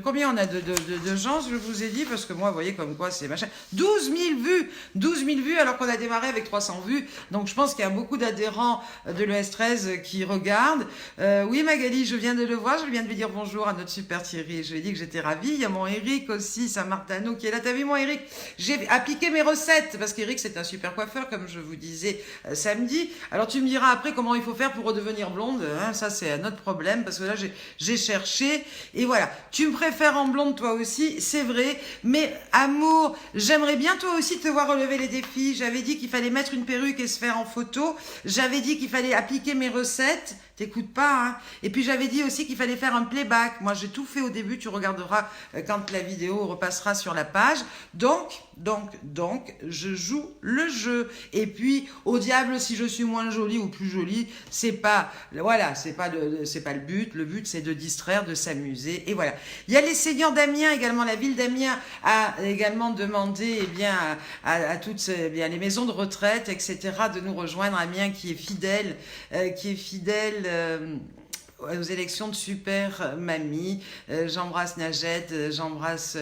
Speaker 1: combien on a de gens, je vous ai dit, parce que moi, vous voyez comme quoi c'est machin. 12 000 vues alors qu'on a démarré avec 300 vues. Donc je pense qu'il y a beaucoup d'adhérents de l'ES13 qui regardent. Oui Magali, je viens de le voir, je viens de lui dire bonjour à notre super Thierry. Je lui ai dit que j'étais ravie. Il y a mon Eric aussi, Saint-Martano qui est là. T'as vu mon Eric? J'ai appliqué mes recettes parce qu'Eric c'est un super coiffeur comme je vous disais samedi. Alors tu me diras après comment il faut faire pour redevenir blonde. Hein, ça c'est un autre problème parce que là j'ai cherché et voilà. Tu me préfères en blonde toi aussi, c'est vrai. Mais amour, j'aimerais bien toi aussi te voir relever les défis. J'avais dit qu'il fallait mettre une perruque et se faire en photo. J'avais dit qu'il fallait appliquer mes recettes. T'écoutes pas, hein. Et puis j'avais dit aussi qu'il fallait faire un playback. Moi j'ai tout fait au début, tu regarderas quand la vidéo repassera sur la page. Donc, je joue le jeu. Et puis, au diable, si je suis moins jolie ou plus jolie, c'est pas le but. Le but, c'est de distraire, de s'amuser. Et voilà. Il y a les seigneurs d'Amiens également. La ville d'Amiens a également demandé, à toutes, les maisons de retraite, etc., de nous rejoindre. Amiens qui est fidèle, aux élections de Super Mamie. J'embrasse Najette, j'embrasse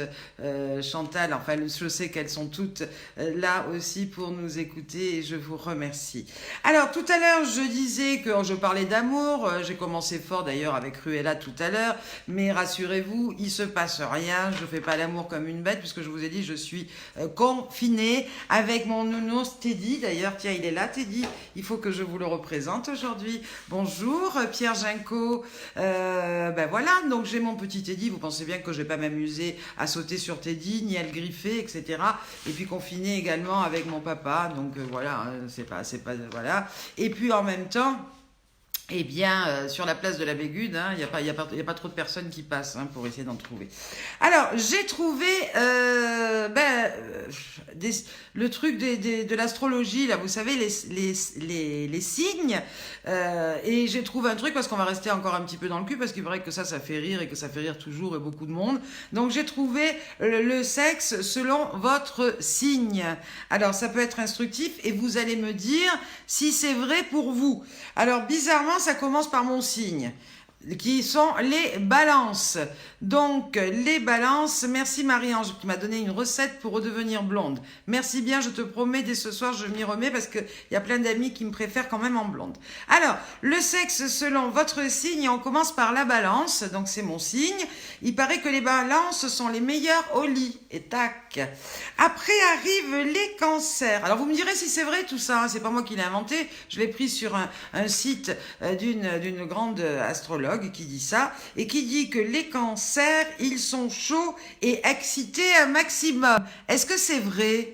Speaker 1: Chantal, enfin je sais qu'elles sont toutes là aussi pour nous écouter et je vous remercie. Alors tout à l'heure je disais que je parlais d'amour, j'ai commencé fort d'ailleurs avec Ruella tout à l'heure, mais rassurez-vous, il se passe rien, je fais pas l'amour comme une bête puisque je vous ai dit je suis confinée avec mon nounours Teddy. D'ailleurs tiens, il est là Teddy, il faut que je vous le représente aujourd'hui. Bonjour Pierre Ginco. Ben voilà, donc j'ai mon petit Teddy, vous pensez bien que je vais pas m'amuser à sauter sur Teddy, ni à le griffer, etc. Et puis confiné également avec mon papa, donc voilà, c'est pas, voilà. Et puis en même temps, eh bien, sur la place de la Bégude, il n'y a pas trop de personnes qui passent pour essayer d'en trouver. Alors, j'ai trouvé le truc de l'astrologie, là, vous savez, les signes. Et j'ai trouvé un truc, parce qu'on va rester encore un petit peu dans le cul, parce qu'il paraît que ça fait rire, et que ça fait rire toujours, et beaucoup de monde. Donc, j'ai trouvé le sexe selon votre signe. Alors, ça peut être instructif, et vous allez me dire si c'est vrai pour vous. Alors, bizarrement, ça commence par mon signe, qui sont les balances. Donc, les balances, merci Marie-Ange qui m'a donné une recette pour redevenir blonde. Merci bien, je te promets, dès ce soir, je m'y remets parce qu'il y a plein d'amis qui me préfèrent quand même en blonde. Alors, le sexe selon votre signe, on commence par la balance, donc c'est mon signe. Il paraît que les balances sont les meilleures au lit. Et tac. Après arrivent les cancers. Alors, vous me direz si c'est vrai tout ça, c'est pas moi qui l'ai inventé, je l'ai pris sur un site d'une grande astrologue qui dit ça, et qui dit que les cancers, ils sont chauds et excités un maximum. Est-ce que c'est vrai?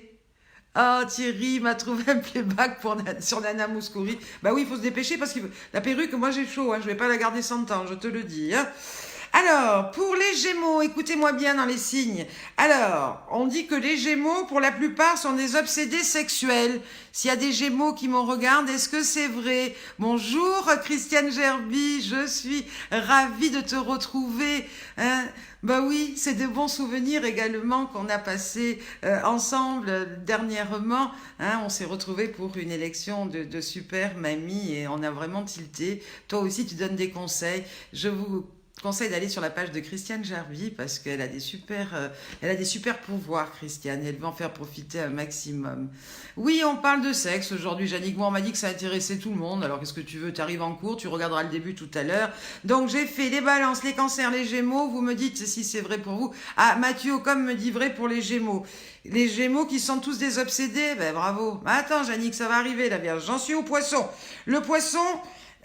Speaker 1: Oh, Thierry m'a trouvé un playback sur Nana Mouskouri. Bah oui, il faut se dépêcher parce que la perruque, moi j'ai chaud, je vais pas la garder 100 ans, je te le dis. Alors, pour les Gémeaux, écoutez-moi bien dans les signes. Alors, on dit que les Gémeaux, pour la plupart, sont des obsédés sexuels. S'il y a des Gémeaux qui me regardent, est-ce que c'est vrai? Bonjour, Christiane Gerby, je suis ravie de te retrouver. Bah oui, c'est de bons souvenirs également qu'on a passés ensemble dernièrement. On s'est retrouvés pour une élection de Super Mamie et on a vraiment tilté. Toi aussi, tu donnes des conseils. Je vous conseille d'aller sur la page de Christiane Gerby parce qu'elle a des super pouvoirs, Christiane. Elle veut en faire profiter un maximum. Oui, on parle de sexe aujourd'hui. Jannick Moore m'a dit que ça intéressait tout le monde. Alors qu'est-ce que tu veux? Tu arrives en cours, tu regarderas le début tout à l'heure. Donc j'ai fait les balances, les cancers, les gémeaux. Vous me dites si c'est vrai pour vous. Ah, Mathieu comme me dit vrai pour les gémeaux. Les gémeaux qui sont tous des obsédés. Ben bravo. Attends, Jannick, ça va arriver la Vierge. J'en suis au poisson. Le poisson,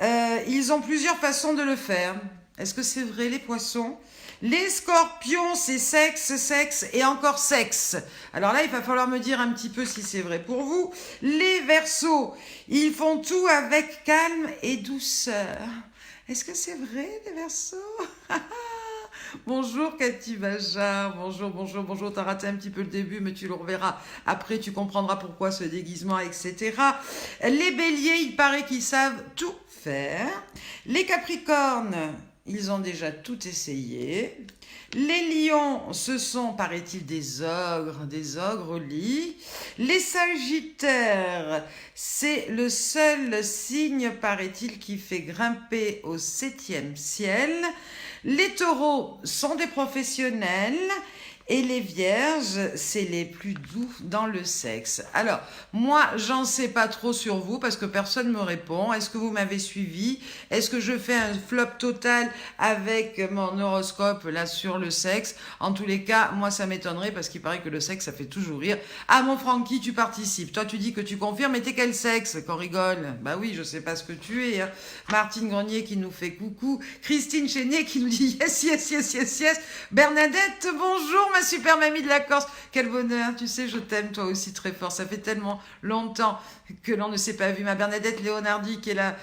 Speaker 1: ils ont plusieurs façons de le faire. Est-ce que c'est vrai les poissons? Les scorpions, c'est sexe, sexe et encore sexe. Alors là, il va falloir me dire un petit peu si c'est vrai pour vous. Les verseaux, ils font tout avec calme et douceur. Est-ce que c'est vrai les verseaux? Bonjour Cathy Baja, bonjour, t'as raté un petit peu le début, mais tu le reverras. Après, tu comprendras pourquoi ce déguisement, etc. Les béliers, il paraît qu'ils savent tout faire. Les capricornes, ils ont déjà tout essayé. Les lions, ce sont, paraît-il, des ogres au lit. Les sagittaires, c'est le seul signe, paraît-il, qui fait grimper au 7e ciel. Les taureaux sont des professionnels. Et les vierges, c'est les plus doux dans le sexe. Alors, moi, j'en sais pas trop sur vous parce que personne me répond. Est-ce que vous m'avez suivi? Est-ce que je fais un flop total avec mon horoscope là sur le sexe? En tous les cas, moi, ça m'étonnerait parce qu'il paraît que le sexe, ça fait toujours rire. Ah, mon Francky, tu participes. Toi, tu dis que tu confirmes, mais t'es quel sexe qu'on rigole? Bah oui, je sais pas ce que tu es. Martine Grenier qui nous fait coucou. Christine Chénier qui nous dit yes. Bernadette, bonjour. Ma super mamie de la Corse, quel bonheur, tu sais, je t'aime toi aussi très fort, ça fait tellement longtemps que l'on ne s'est pas vu. Ma Bernadette Léonardi qui est là,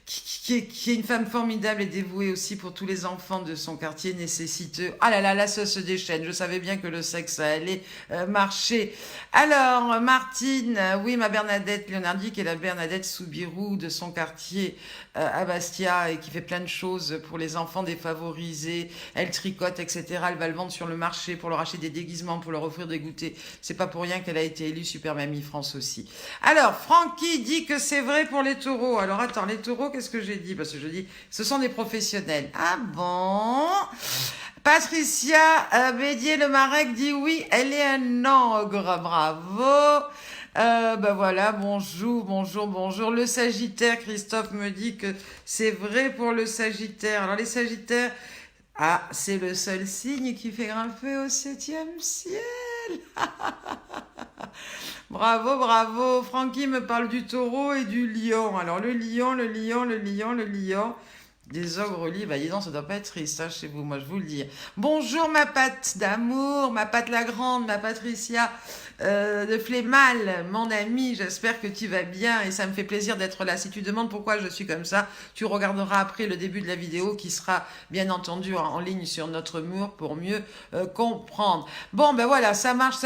Speaker 1: qui est une femme formidable et dévouée aussi pour tous les enfants de son quartier nécessiteux. Ah là là, ça se déchaîne, je savais bien que le sexe allait marcher. Alors, Martine, oui, ma Bernadette Léonardi qui est la Bernadette Soubirou de son quartier à Bastia et qui fait plein de choses pour les enfants défavorisés, elle tricote, etc. Elle va le vendre sur le marché marché, pour leur acheter des déguisements, pour leur offrir des goûters. C'est pas pour rien qu'elle a été élue Super Mamie France aussi. Alors, Francky dit que c'est vrai pour les taureaux. Alors, attends, les taureaux, qu'est-ce que j'ai dit? Parce que je dis, ce sont des professionnels. Ah bon? Patricia Bédier Le Marec dit oui, elle est un ogre. Bravo. Ben voilà, bonjour. Le Sagittaire, Christophe me dit que c'est vrai pour le Sagittaire. Alors les Sagittaires, ah, c'est le seul signe qui fait grimper au 7e ciel. Bravo. Francky me parle du taureau et du lion. Alors le lion. Des ogres au lit, bah dis donc, ça doit pas être triste, hein, chez vous, moi je vous le dis. Bonjour ma patte d'amour, ma patte la grande, ma Patricia de Flémal, mon amie, j'espère que tu vas bien et ça me fait plaisir d'être là. Si tu demandes pourquoi je suis comme ça, tu regarderas après le début de la vidéo qui sera bien entendu en ligne sur notre mur pour mieux comprendre. Bon ben voilà, ça marche,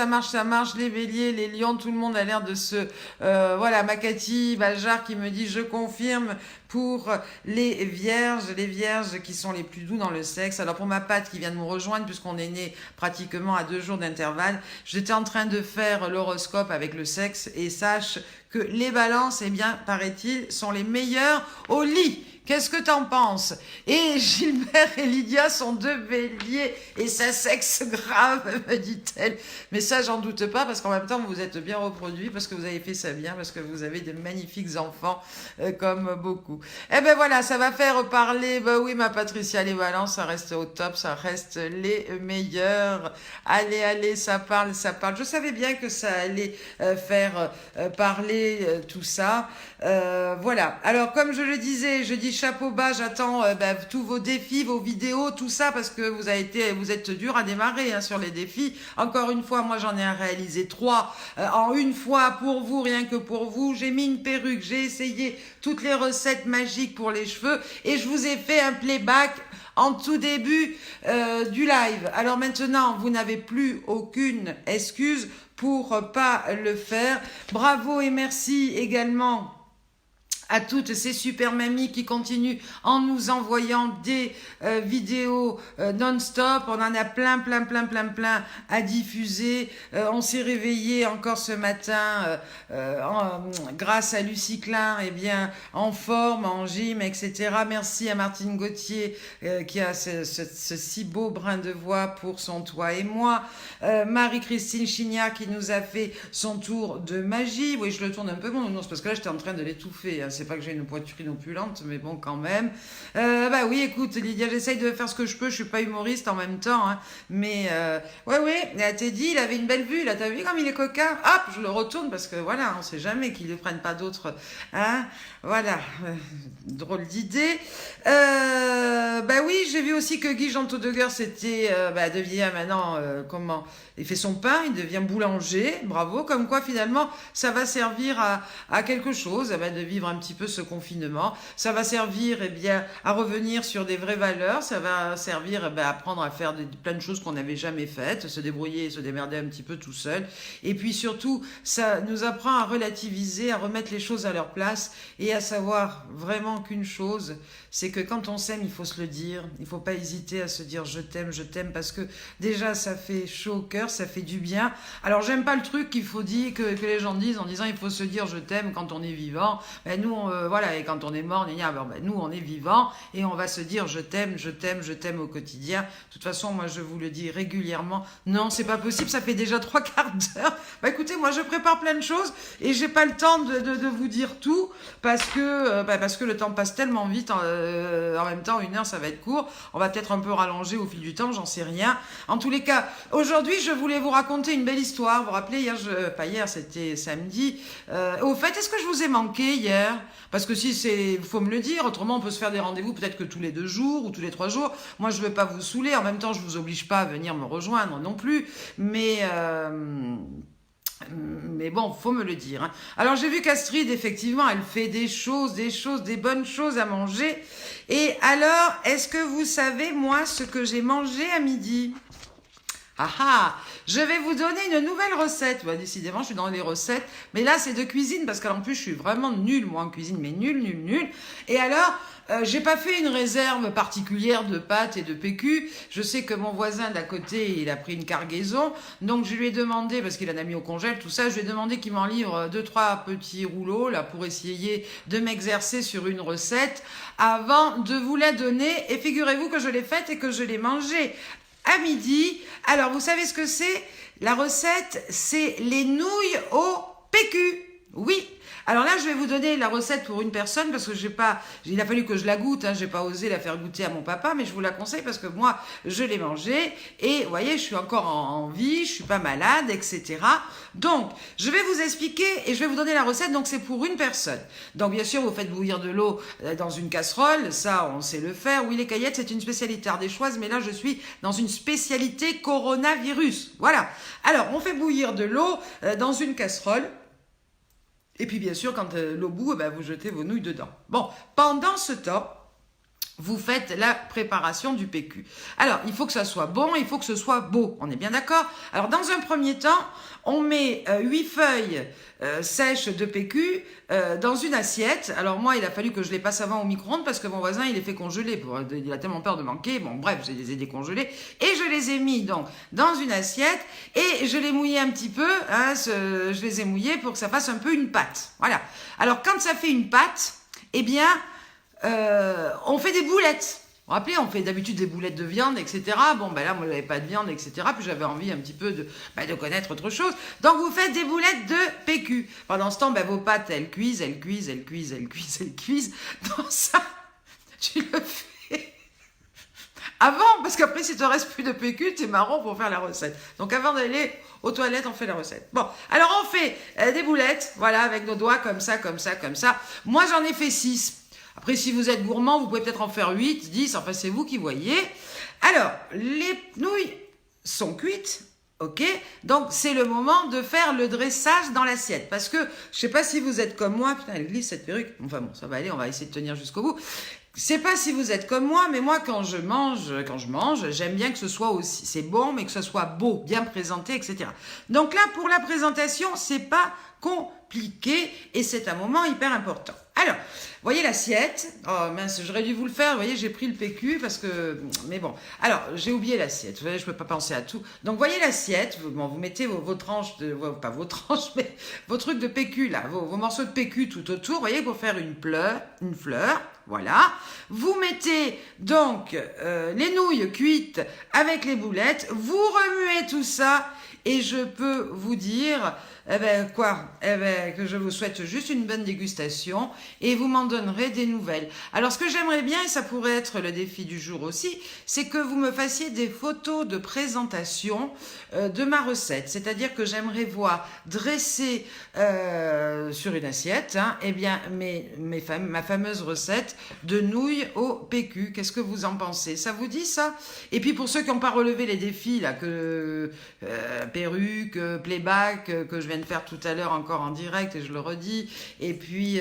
Speaker 1: les béliers, les lions, tout le monde a l'air de se... voilà, ma Cathy Bajar qui me dit je confirme pour les vierges qui sont les plus doux dans le sexe. Alors pour ma patte qui vient de nous rejoindre, puisqu'on est né pratiquement à 2 jours d'intervalle, j'étais en train de faire l'horoscope avec le sexe et sache que les balances, eh bien, paraît-il, sont les meilleurs au lit. Qu'est-ce que t'en penses? Et Gilbert et Lydia sont 2 béliers et ça sexe grave, me dit-elle. Mais ça, j'en doute pas parce qu'en même temps, vous êtes bien reproduits, parce que vous avez fait ça bien, parce que vous avez de magnifiques enfants, comme beaucoup. Eh ben voilà, ça va faire parler, bah oui, ma Patricia, les balances, ça reste au top, ça reste les meilleurs. Allez, ça parle. Je savais bien que ça allait faire parler tout ça. Voilà. Alors, comme je le disais, je dis chapeau bas, j'attends tous vos défis, vos vidéos, tout ça, parce que vous êtes dur à démarrer hein, sur les défis. Encore une fois, moi j'en ai réalisé 3 en une fois pour vous, rien que pour vous. J'ai mis une perruque, j'ai essayé toutes les recettes magiques pour les cheveux et je vous ai fait un playback en tout début du live. Alors maintenant, vous n'avez plus aucune excuse pour pas le faire. Bravo et merci également à toutes ces super mamies qui continuent en nous envoyant des vidéos non-stop. On en a plein à diffuser. On s'est réveillé encore ce matin grâce à Lucie Klein, eh bien, en forme, en gym, etc. Merci à Martine Gauthier qui a ce si beau brin de voix pour son Toi et moi. Marie-Christine Chignard qui nous a fait son tour de magie. Oui, je le tourne un peu mon nounours parce que là, j'étais en train de l'étouffer. Hein. C'est pas que j'ai une poitrine opulente, mais bon, quand même. Bah oui, écoute, Lydia, j'essaye de faire ce que je peux. Je suis pas humoriste en même temps, hein. Mais ouais, Teddy, il avait une belle vue. Là, t'as vu comme il est coquin? Hop, je le retourne parce que voilà, on sait jamais qu'ils ne prennent pas d'autres. Hein, voilà, drôle d'idée. Bah oui, j'ai vu aussi que Guy Jean Todegger devient maintenant comment? Il fait son pain, il devient boulanger. Bravo, comme quoi finalement, ça va servir à quelque chose, de vivre un petit peu ce confinement. Ça va servir à revenir sur des vraies valeurs. Ça va servir à apprendre à faire plein de choses qu'on n'avait jamais faites, se débrouiller et se démerder un petit peu tout seul. Et puis surtout, ça nous apprend à relativiser, à remettre les choses à leur place et à savoir vraiment qu'une chose, c'est que quand on s'aime, il faut se le dire. Il ne faut pas hésiter à se dire je t'aime, parce que déjà, ça fait chaud au cœur, ça fait du bien. Alors, j'aime pas le truc qu'il faut dire, que les gens disent en disant il faut se dire je t'aime quand on est vivant. Nous, voilà, et quand on est mort, nous, on est vivant et on va se dire je t'aime au quotidien. De toute façon, moi, je vous le dis régulièrement. Non, c'est pas possible, ça fait déjà 3 quarts d'heure. Écoutez, moi, je prépare plein de choses et j'ai pas le temps de vous dire tout parce que le temps passe tellement vite. En même temps, 1 heure, ça va être court. On va peut-être un peu rallonger au fil du temps, j'en sais rien. En tous les cas, aujourd'hui, je voulais vous raconter une belle histoire. Vous vous rappelez, pas hier, c'était samedi. Au fait, est-ce que je vous ai manqué hier? Parce que faut me le dire. Autrement, on peut se faire des rendez-vous peut-être que tous les 2 jours ou tous les 3 jours. Moi, je veux pas vous saouler. En même temps, je vous oblige pas à venir me rejoindre non plus. Mais bon, faut me le dire. Hein. Alors, j'ai vu qu'Astrid, effectivement, elle fait des bonnes choses à manger. Et alors, est-ce que vous savez, moi, ce que j'ai mangé à midi? Je vais vous donner une nouvelle recette. Décidément, je suis dans les recettes. Mais là, c'est de cuisine parce qu'en plus, je suis vraiment nulle, moi, en cuisine. Mais nulle. Et alors, j'ai pas fait une réserve particulière de pâtes et de PQ. Je sais que mon voisin d'à côté, il a pris une cargaison. Donc, je lui ai demandé, parce qu'il en a mis au congèle, tout ça, je lui ai demandé qu'il m'en livre 2-3 petits rouleaux, là, pour essayer de m'exercer sur une recette avant de vous la donner. Et figurez-vous que je l'ai faite et que je l'ai mangée à midi. Alors, vous savez ce que c'est? La recette, c'est les nouilles au PQ. Oui. Alors là, je vais vous donner la recette pour une personne parce que il a fallu que je la goûte, hein, j'ai pas osé la faire goûter à mon papa, mais je vous la conseille parce que moi, je l'ai mangée et vous voyez, je suis encore en vie, je suis pas malade, etc. Donc, je vais vous expliquer et je vais vous donner la recette. Donc, c'est pour une personne. Donc, bien sûr, vous faites bouillir de l'eau dans une casserole, ça, on sait le faire. Oui, les caillettes, c'est une spécialité ardéchoise, mais là, je suis dans une spécialité coronavirus. Voilà. Alors, on fait bouillir de l'eau dans une casserole. Et puis, bien sûr, quand l'eau bout, vous jetez vos nouilles dedans. Bon, pendant ce temps, vous faites la préparation du PQ. Alors, il faut que ça soit bon, il faut que ce soit beau. On est bien d'accord? Alors, dans un premier temps, on met 8 feuilles sèches de PQ dans une assiette. Alors, moi, il a fallu que je les passe avant au micro-ondes parce que mon voisin, il les fait congeler. Il a tellement peur de manquer. Bon, bref, je les ai décongelés. Et je les ai mis donc dans une assiette et je les mouillais un petit peu. Hein, je les ai mouillés pour que ça fasse un peu une pâte. Voilà. Alors, quand ça fait une pâte, eh bien... on fait des boulettes. Vous vous rappelez, on fait d'habitude des boulettes de viande, etc. Bon, là, moi, j'avais pas de viande, etc. Puis j'avais envie un petit peu de connaître autre chose. Donc, vous faites des boulettes de PQ. Pendant ce temps, vos pâtes, elles cuisent. Donc, ça, tu le fais avant, parce qu'après, si tu ne restes plus de PQ, t'es marrant pour faire la recette. Donc, avant d'aller aux toilettes, on fait la recette. Bon, alors, on fait des boulettes, voilà, avec nos doigts, comme ça. Moi, j'en ai fait 6. Après, si vous êtes gourmand, vous pouvez peut-être en faire 8, 10, enfin, c'est vous qui voyez. Alors, les nouilles sont cuites, ok? Donc, c'est le moment de faire le dressage dans l'assiette. Parce que, je sais pas si vous êtes comme moi, putain, elle glisse cette perruque. Enfin bon, ça va aller, on va essayer de tenir jusqu'au bout. Je sais pas si vous êtes comme moi, mais moi, quand je mange, j'aime bien que ce soit aussi, c'est bon, mais que ce soit beau, bien présenté, etc. Donc là, pour la présentation, c'est pas compliqué et c'est un moment hyper important. Alors, voyez l'assiette. Oh mince, j'aurais dû vous le faire. Vous voyez, j'ai pris le PQ parce que... Mais bon. Alors, j'ai oublié l'assiette. Vous voyez, je ne peux pas penser à tout. Donc, voyez l'assiette. Vous mettez vos tranches pas vos tranches, mais vos trucs de PQ, là. Vos morceaux de PQ tout autour. Vous voyez, pour faire une fleur. Voilà. Vous mettez donc les nouilles cuites avec les boulettes. Vous remuez tout ça. Et je peux vous dire... que je vous souhaite juste une bonne dégustation et vous m'en donnerez des nouvelles. Alors, ce que j'aimerais bien, et ça pourrait être le défi du jour aussi, c'est que vous me fassiez des photos de présentation de ma recette. C'est-à-dire que j'aimerais voir dresser sur une assiette, ma fameuse recette de nouilles au PQ. Qu'est-ce que vous en pensez? Ça vous dit ça? Et puis, pour ceux qui n'ont pas relevé les défis, là, perruque, playback, que je viens de faire tout à l'heure encore en direct et je le redis, et puis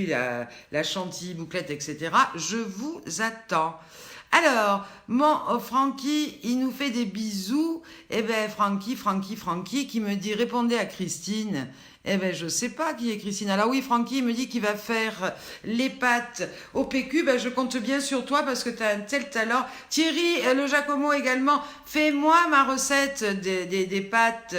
Speaker 1: la chantilly bouclette, etc. Je vous attends. Alors, mon Francky, il nous fait des bisous. Francky qui me dit, répondez à Christine. Je sais pas qui est Christine. Alors oui, Francky me dit qu'il va faire les pâtes au PQ. Je compte bien sur toi parce que tu as un tel talent. Thierry, le Giacomo également, fais-moi ma recette des pâtes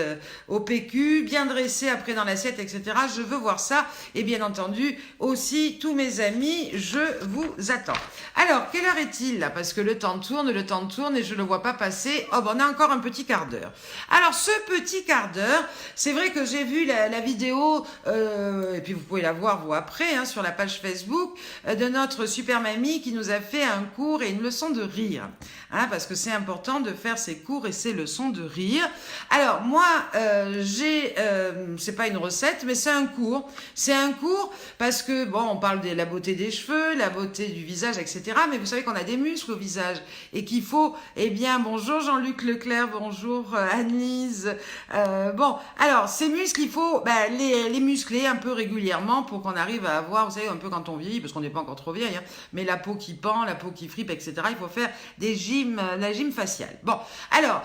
Speaker 1: au PQ, bien dressées après dans l'assiette, etc. Je veux voir ça. Et bien entendu, aussi, tous mes amis, je vous attends. Alors, quelle heure est-il là? Parce que le temps tourne et je ne le vois pas passer. Oh, on a encore un petit quart d'heure. Alors, ce petit quart d'heure, c'est vrai que j'ai vu la vidéo, et puis vous pouvez la voir vous après, sur la page Facebook, de notre super mamie qui nous a fait un cours et une leçon de rire. Parce que c'est important de faire ces cours et ces leçons de rire. Alors, moi, c'est pas une recette, mais c'est un cours. C'est un cours parce que, on parle de la beauté des cheveux, la beauté du visage, etc. Mais vous savez qu'on a des muscles au visage et qu'il faut, bonjour Jean-Luc Leclerc, bonjour Anne-Lise. Alors, ces muscles, il faut les muscler un peu régulièrement pour qu'on arrive à avoir, vous savez, un peu quand on vieillit, parce qu'on n'est pas encore trop vieille, hein, mais la peau qui pend, la peau qui fripe, etc. Il faut faire la gym faciale. Bon, alors,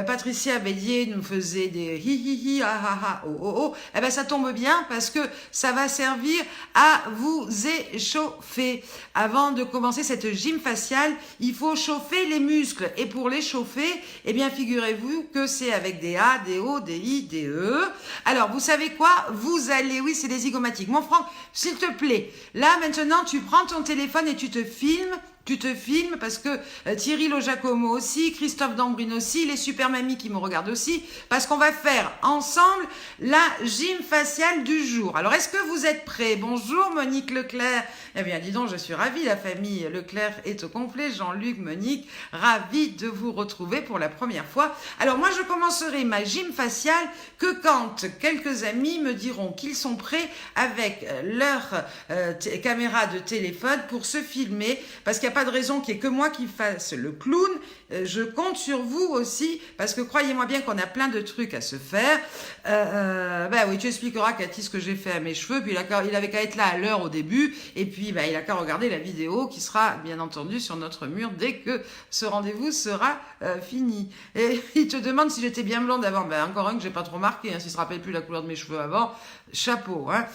Speaker 1: Patricia Bélier nous faisait des hi hi hi, ah ah ah, oh oh oh. Eh ben, ça tombe bien parce que ça va servir à vous échauffer. Avant de commencer cette gym faciale, il faut chauffer les muscles. Et pour les chauffer, eh bien, figurez-vous que c'est avec des A, des O, des I, des E. Alors, vous savez quoi? Vous allez, oui, c'est des zygomatiques. Mon Franck, s'il te plaît, là, maintenant, tu prends ton téléphone et tu te filmes. Tu te filmes parce que Thierry Lojacomo aussi, Christophe Dambrine aussi, les super mamies qui me regardent aussi, parce qu'on va faire ensemble la gym faciale du jour. Alors, est-ce que vous êtes prêts? Bonjour Monique Leclerc. Eh bien, dis donc, je suis ravie, la famille Leclerc est au complet. Jean-Luc, Monique, ravie de vous retrouver pour la première fois. Alors, moi, je commencerai ma gym faciale que quand quelques amis me diront qu'ils sont prêts avec leur caméra de téléphone pour se filmer, parce qu'il n'y a pas de raison qu'il n'y ait que moi qui fasse le clown. Je compte sur vous aussi, parce que croyez-moi bien qu'on a plein de trucs à se faire. Ben oui, tu expliqueras, Cathy, ce que j'ai fait à mes cheveux, puis il avait qu'à être là à l'heure au début, et puis ben, il a qu'à regarder la vidéo qui sera bien entendu sur notre mur dès que ce rendez-vous sera fini. Et il te demande si j'étais bien blonde avant. Ben encore un que j'ai pas trop marqué, hein, s'il se rappelle plus la couleur de mes cheveux avant. Chapeau, hein.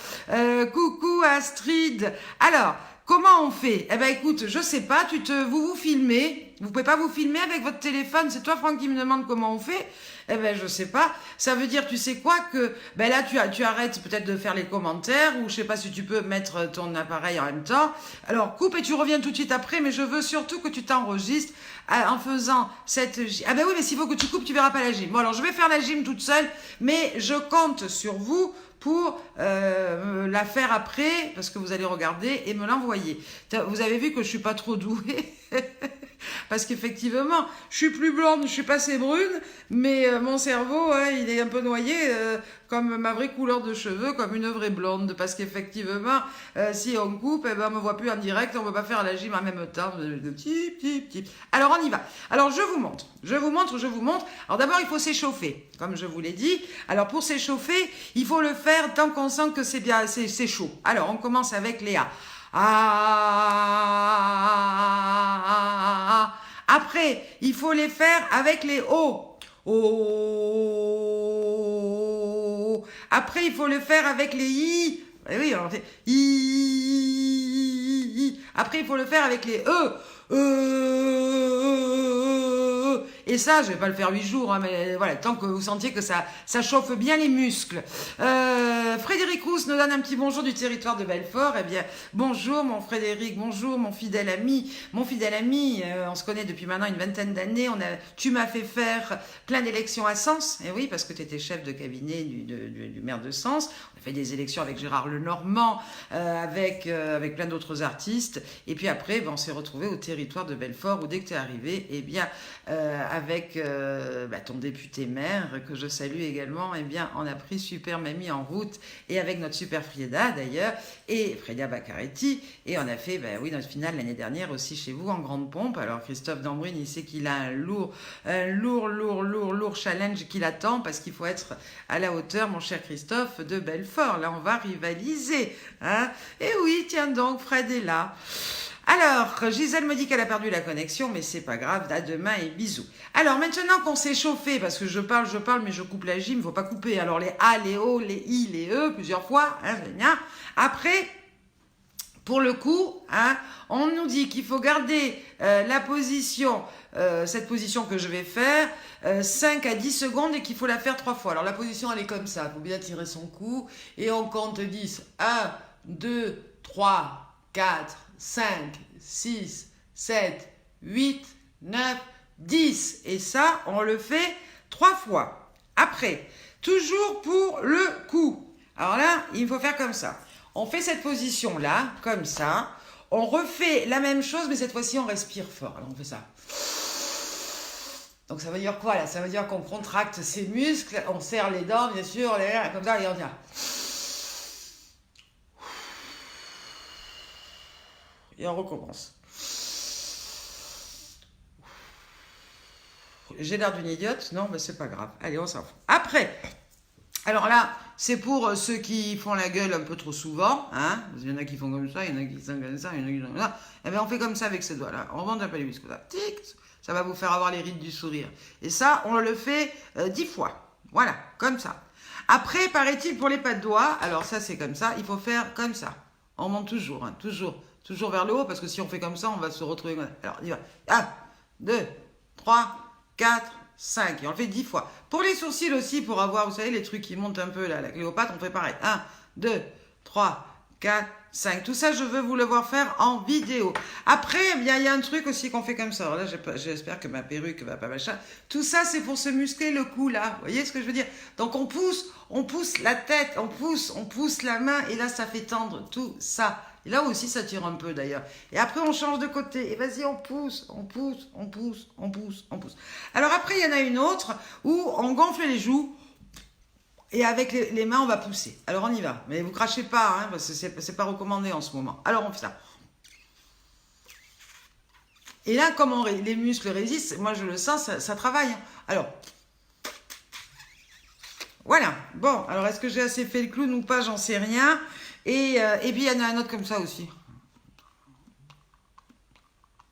Speaker 1: Coucou Astrid. Alors, comment on fait? Eh ben écoute, je sais pas, vous filmez. Vous pouvez pas vous filmer avec votre téléphone. C'est toi, Franck, qui me demande comment on fait. Eh ben je sais pas. Ça veut dire, tu sais quoi, que ben là tu arrêtes peut-être de faire les commentaires, ou je sais pas si tu peux mettre ton appareil en même temps. Alors coupe et tu reviens tout de suite après. Mais je veux surtout que tu t'enregistres en faisant cette gym. Ah ben oui, mais s'il faut que tu coupes, tu verras pas la gym. Bon alors je vais faire la gym toute seule, mais je compte sur vous pour la faire après, parce que vous allez regarder et me l'envoyer. Vous avez vu que je suis pas trop douée. Parce qu'effectivement, je suis plus blonde, je suis pas assez brune, mais mon cerveau, il est un peu noyé, comme ma vraie couleur de cheveux, comme une vraie blonde. Parce qu'effectivement, si on coupe, on me voit plus en direct, on ne peut pas faire la gym en même temps. Alors on y va. Alors je vous montre. Alors d'abord, il faut s'échauffer, comme je vous l'ai dit. Alors pour s'échauffer, il faut le faire tant qu'on sent que c'est bien, c'est chaud. Alors on commence avec les A. Ah. Après, il faut les faire avec les O. Oh. Après, il faut le faire avec les I. Et oui, alors on fait I. Après, il faut le faire avec les E. Et ça, je vais pas le faire 8 jours, hein, mais voilà, tant que vous sentiez que ça chauffe bien les muscles. Frédéric Rousse nous donne un petit bonjour du territoire de Belfort. Eh bien, bonjour mon Frédéric, bonjour mon fidèle ami. On se connaît depuis maintenant une vingtaine d'années. Tu m'as fait faire plein d'élections à Sens. Et oui, parce que tu étais chef de cabinet du maire de Sens. On a fait des élections avec Gérard Lenormand, avec plein d'autres artistes. Et puis après, on s'est retrouvés au territoire de Belfort, où dès que tu es arrivé, eh bien, avec ton député maire, que je salue également, eh bien, on a pris Super Mamie en route, et avec notre super Frieda d'ailleurs, et Freda Baccaretti, et on a fait, notre finale l'année dernière aussi chez vous en grande pompe. Alors Christophe Dambrine, il sait qu'il a un lourd challenge qui l'attend, parce qu'il faut être à la hauteur, mon cher Christophe, de Belfort. Là, on va rivaliser, hein. Et oui, tiens donc, Fred est là. Alors, Gisèle me dit qu'elle a perdu la connexion, mais c'est pas grave, à demain et bisous. Alors, maintenant qu'on s'est chauffé, parce que je parle, mais je coupe la gym, faut pas couper. Alors, les A, les O, les I, les E, plusieurs fois, hein, après, pour le coup, hein, on nous dit qu'il faut garder la position, cette position que je vais faire, 5 à 10 secondes, et qu'il faut la faire 3 fois. Alors, la position, elle est comme ça, il faut bien tirer son cou, et on compte 10. 1, 2, 3, 4, 5, 6, 7, 8, 9, 10. Et ça, on le fait 3 fois. Après, toujours pour le cou. Alors là, il faut faire comme ça. On fait cette position-là, comme ça. On refait la même chose, mais cette fois-ci, on respire fort. Alors, on fait ça. Donc, ça veut dire quoi, là? Ça veut dire qu'on contracte ses muscles, on serre les dents, bien sûr, comme ça, et on vient. Et on recommence. J'ai l'air d'une idiote? Non, mais c'est pas grave. Allez, on s'en fout. Après, alors là, c'est pour ceux qui font la gueule un peu trop souvent. Hein. Il y en a qui font comme ça, il y en a qui font comme ça, il y en a qui font comme ça. Eh bien, on fait comme ça avec ces doigts-là. On remonte un peu les muscles. Tic, ça va vous faire avoir les rides du sourire. Et ça, on le fait 10 fois. Voilà, comme ça. Après, paraît-il, pour les pas de doigts, alors ça, c'est comme ça, il faut faire comme ça. On monte toujours, hein, toujours vers le haut, parce que si on fait comme ça, on va se retrouver. Alors, il va. 1, 2, 3, 4, 5. Et on le fait 10 fois. Pour les sourcils aussi, pour avoir, vous savez, les trucs qui montent un peu, là, la Cléopâtre, on fait pareil. 1, 2, 3, 4, 5. Tout ça, je veux vous le voir faire en vidéo. Après, eh bien, il y a un truc aussi qu'on fait comme ça. Alors là, j'espère que ma perruque va pas machin. Tout ça, c'est pour se muscler le cou, là. Vous voyez ce que je veux dire? Donc, on pousse la tête, on pousse la main, et là, ça fait tendre tout ça. Et là aussi, ça tire un peu, d'ailleurs. Et après, on change de côté. Et vas-y, on pousse. Alors après, il y en a une autre où on gonfle les joues. Et avec les mains, on va pousser. Alors, on y va. Mais vous crachez pas, hein, parce que c'est pas recommandé en ce moment. Alors, on fait ça. Et là, comme les muscles résistent, moi, je le sens, ça travaille. Hein. Alors, voilà. Bon, alors, est-ce que j'ai assez fait le clown ou pas? J'en sais rien. Et puis, il y en a un autre comme ça aussi.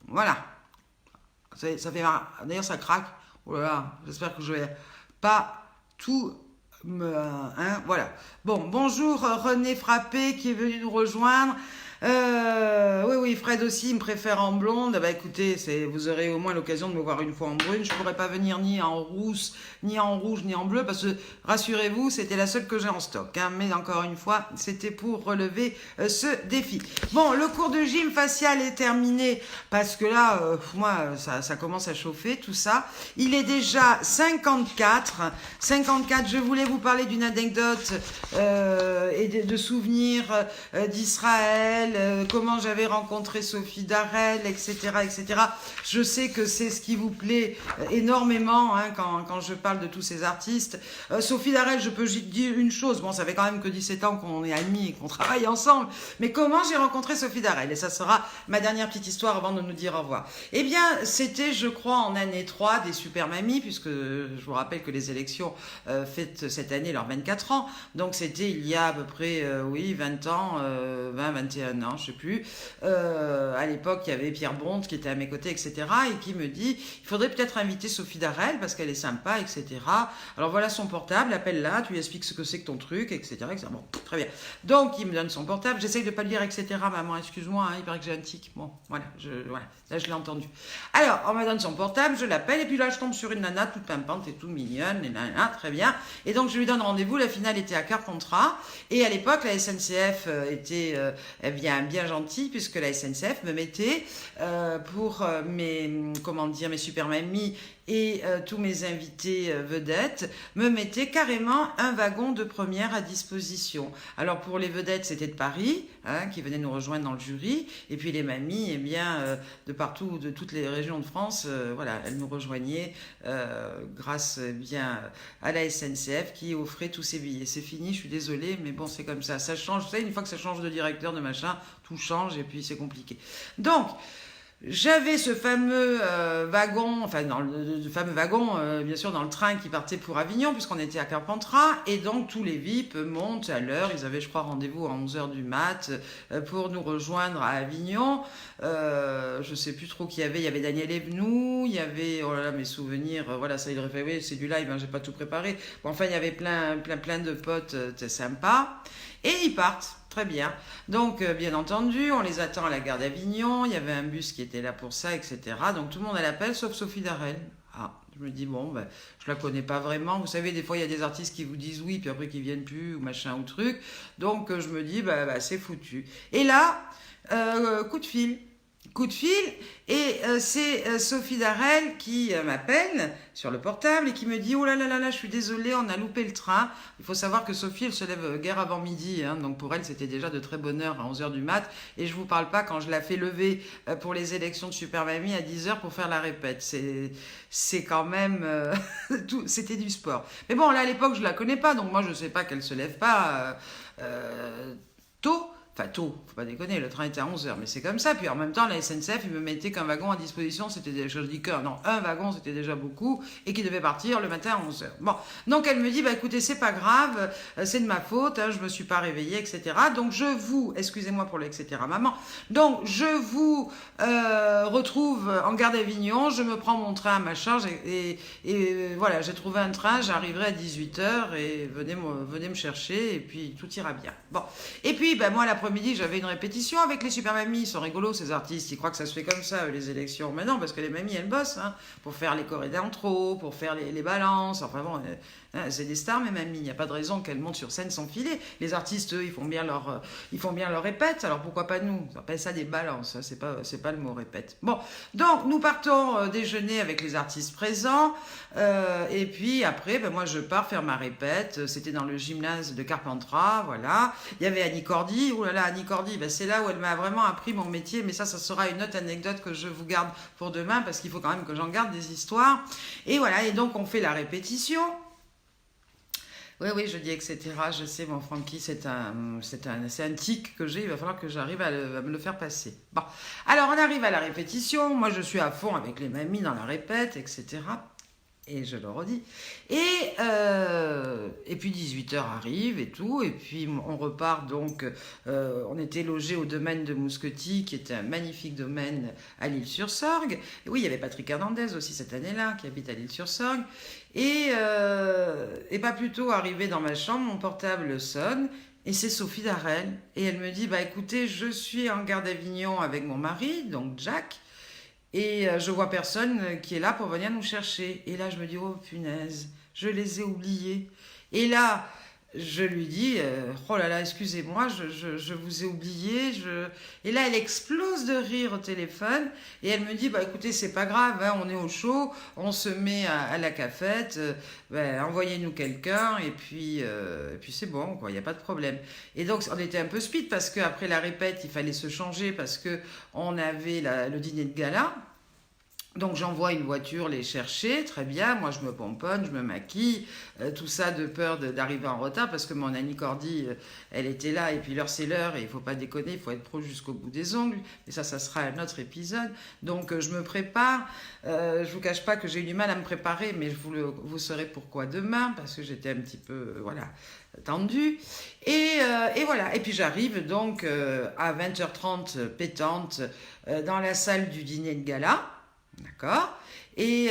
Speaker 1: Voilà. Ça fait mal. D'ailleurs, ça craque. Oh là là, j'espère que je vais pas tout... hein, voilà. Bon, bonjour René Frappé qui est venu nous rejoindre. Oui, Fred aussi, il me préfère en blonde. Bah écoutez, vous aurez au moins l'occasion de me voir une fois en brune. Je pourrais pas venir ni en rousse, ni en rouge, ni en bleu, parce que, rassurez-vous, c'était la seule que j'ai en stock. Hein, mais encore une fois, c'était pour relever ce défi. Bon, le cours de gym facial est terminé, parce que là, moi, ça commence à chauffer, tout ça. Il est déjà 54. 54, je voulais vous parler d'une anecdote et de souvenirs d'Israël, comment j'avais rencontré Sophie Darel, etc., etc. Je sais que c'est ce qui vous plaît énormément hein, quand je parle de tous ces artistes. Sophie Darel, je peux dire une chose, bon, ça fait quand même que 17 ans qu'on est amis et qu'on travaille ensemble, mais comment j'ai rencontré Sophie Darel? Et ça sera ma dernière petite histoire avant de nous dire au revoir. Eh bien, c'était, je crois, en année 3 des Super Mamies, puisque je vous rappelle que les élections fêtent cette année leurs 24 ans, donc c'était il y a à peu près, 20 ans, 21 ans, je sais plus. À l'époque, il y avait Pierre Bonte qui était à mes côtés, etc. et qui me dit, il faudrait peut-être inviter Sophie Darel parce qu'elle est sympa, etc. Alors voilà son portable, appelle-la, tu lui expliques ce que c'est que ton truc, etc., etc. Bon, très bien. Donc, il me donne son portable, j'essaye de pas le dire, etc. Maman, excuse-moi, hein, il paraît que j'ai un tic. Bon, voilà, là, je l'ai entendu. Alors, on me donne son portable, je l'appelle, et puis là, je tombe sur une nana toute pimpante et toute mignonne, et nana, très bien. Et donc, je lui donne rendez-vous, la finale était à Carpentras, et à l'époque, la SNCF était bien gentille, puisque la SNCF me mettait pour mes super mamies et tous mes invités vedettes me mettaient carrément un wagon de première à disposition. Alors pour les vedettes, c'était de Paris, hein, qui venaient nous rejoindre dans le jury, et puis les mamies, eh bien, de partout, de toutes les régions de France, voilà, elles nous rejoignaient grâce bien à la SNCF qui offrait tous ces billets. C'est fini, je suis désolée, mais bon, c'est comme ça. Ça change, vous savez, une fois que ça change de directeur, de machin, tout change et puis c'est compliqué. Donc, j'avais ce fameux wagon, enfin le fameux wagon, bien sûr, dans le train qui partait pour Avignon, puisqu'on était à Carpentras, et donc tous les VIP montent à l'heure. Ils avaient, je crois, rendez-vous à 11h du mat pour nous rejoindre à Avignon. Je sais plus trop qui il y avait Daniel Evenou, il y avait, oh là là, mes souvenirs, voilà, ça il refait, oui, c'est du live, hein, j'ai pas tout préparé. Bon, enfin, il y avait plein de potes sympas, et ils partent. Très bien. Donc, bien entendu, on les attend à la gare d'Avignon. Il y avait un bus qui était là pour ça, etc. Donc, tout le monde à l'appel, sauf Sophie Darel. Ah, je me dis, bon, ben, je la connais pas vraiment. Vous savez, des fois, il y a des artistes qui vous disent oui, puis après, qui viennent plus, ou machin, ou truc. Donc, je me dis, bah, c'est foutu. Et là, coup de fil. Et c'est Sophie Darel qui m'appelle sur le portable et qui me dit, oh là là là là, je suis désolée, on a loupé le train. Il faut savoir que Sophie, elle se lève guère avant midi, hein, donc pour elle c'était déjà de très bonne heure à 11h du mat, et je vous parle pas quand je la fais lever pour les élections de Super Mamie à 10h pour faire la répète. C'est quand même c'était du sport. Mais bon, là à l'époque je la connais pas, donc moi je sais pas qu'elle se lève pas tôt. Enfin, tôt, faut pas déconner, le train était à 11h, mais c'est comme ça. Puis en même temps, la SNCF, il me mettait qu'un wagon à disposition, c'était déjà, je dis qu'un, non, un wagon, c'était déjà beaucoup, et qui devait partir le matin à 11h. Bon, donc elle me dit, bah écoutez, c'est pas grave, c'est de ma faute, hein, je me suis pas réveillée, etc. Donc je vous, excusez-moi pour le etc. maman, donc je vous retrouve en gare d'Avignon, je me prends mon train à ma charge, et voilà, j'ai trouvé un train, j'arriverai à 18h, et venez me chercher, et puis tout ira bien. Bon, et puis, ben moi, l'après-midi, j'avais une répétition avec les super mamies. Ils sont rigolos, ces artistes. Ils croient que ça se fait comme ça, les élections. Mais non, parce que les mamies, elles bossent, hein, pour faire les chorés d'intro, pour faire les balances. Enfin bon, c'est des stars, mes mamies. Il n'y a pas de raison qu'elles montent sur scène sans filer. Les artistes, eux, ils font bien leur répète. Alors pourquoi pas nous? On appelle ça des balances. Hein, c'est pas le mot répète. Bon, donc nous partons déjeuner avec les artistes présents. Et puis après, ben moi, je pars faire ma répète. C'était dans le gymnase de Carpentras, voilà. Il y avait Annie Cordy. Oh là là, Annie Cordy, ben c'est là où elle m'a vraiment appris mon métier. Mais ça sera une autre anecdote que je vous garde pour demain parce qu'il faut quand même que j'en garde des histoires. Et voilà, et donc on fait la répétition. Oui, je dis etc. Je sais, mon Francky, c'est un tic que j'ai. Il va falloir que j'arrive à me le faire passer. Bon, alors on arrive à la répétition. Moi, je suis à fond avec les mamies dans la répète, etc. Et je le redis. Et puis 18h arrive et tout. Et puis on repart donc. On était logé au domaine de Mousquetis, qui était un magnifique domaine à l'Île-sur-Sorgue. Et oui, il y avait Patrick Hernandez aussi cette année-là, qui habite à l'Île-sur-Sorgue. Et pas plus tôt arrivé dans ma chambre, mon portable sonne. Et c'est Sophie Darel. Et elle me dit, bah écoutez, je suis en gare d'Avignon avec mon mari, donc Jack. Et je vois personne qui est là pour venir nous chercher. Et là, je me dis, oh punaise, je les ai oubliés. Et là, je lui dis, oh là là, excusez-moi, je vous ai oublié. Et là, elle explose de rire au téléphone. Et elle me dit, bah écoutez, c'est pas grave, hein, on est au chaud, on se met à la cafette, envoyez-nous quelqu'un, et puis c'est bon, quoi, il n'y a pas de problème. Et donc, on était un peu speed, parce qu'après la répète, il fallait se changer, parce qu'on avait le dîner de gala. Donc j'envoie une voiture les chercher, très bien, moi je me pomponne, je me maquille, tout ça de peur d'arriver en retard parce que mon Annie Cordy, elle était là et puis l'heure c'est l'heure et il ne faut pas déconner, il faut être pro jusqu'au bout des ongles, et ça sera un autre épisode. Donc je me prépare, je ne vous cache pas que j'ai eu du mal à me préparer, mais vous saurez pourquoi demain, parce que j'étais un petit peu, voilà, tendue. Et voilà, et puis j'arrive donc à 20h30 pétante dans la salle du dîner de gala. D'accord. Et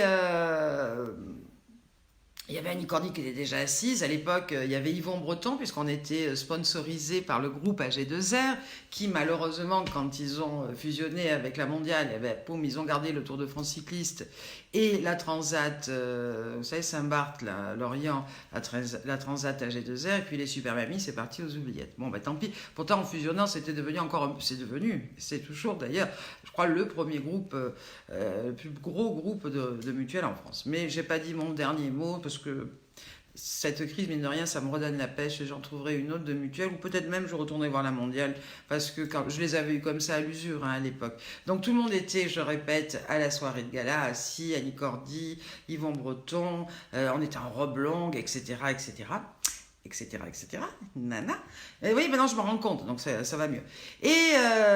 Speaker 1: il y avait Annie Cordy qui était déjà assise. À l'époque, il y avait Yvon Breton, puisqu'on était sponsorisé par le groupe AG2R, qui malheureusement, quand ils ont fusionné avec la mondiale, poum, ils ont gardé le Tour de France cycliste et la Transat, vous savez, Saint-Barth, Lorient, la Transat AG2R, et puis les Super Mamies, c'est parti aux oubliettes. Bon, tant pis. Pourtant, en fusionnant, c'était devenu c'est toujours d'ailleurs, je crois, le premier groupe, le plus gros groupe de mutuelles en France. Mais j'ai pas dit mon dernier mot, parce que cette crise, mine de rien, ça me redonne la pêche et j'en trouverai une autre de mutuelle, ou peut-être même je retournerai voir la mondiale, parce que quand je les avais eu comme ça à l'usure, hein, à l'époque. Donc tout le monde était, je répète, à la soirée de gala, assis, Annie Cordy, Yvon Breton, on était en robe longue, etc., nana. Et oui, maintenant je me rends compte, donc ça va mieux. Et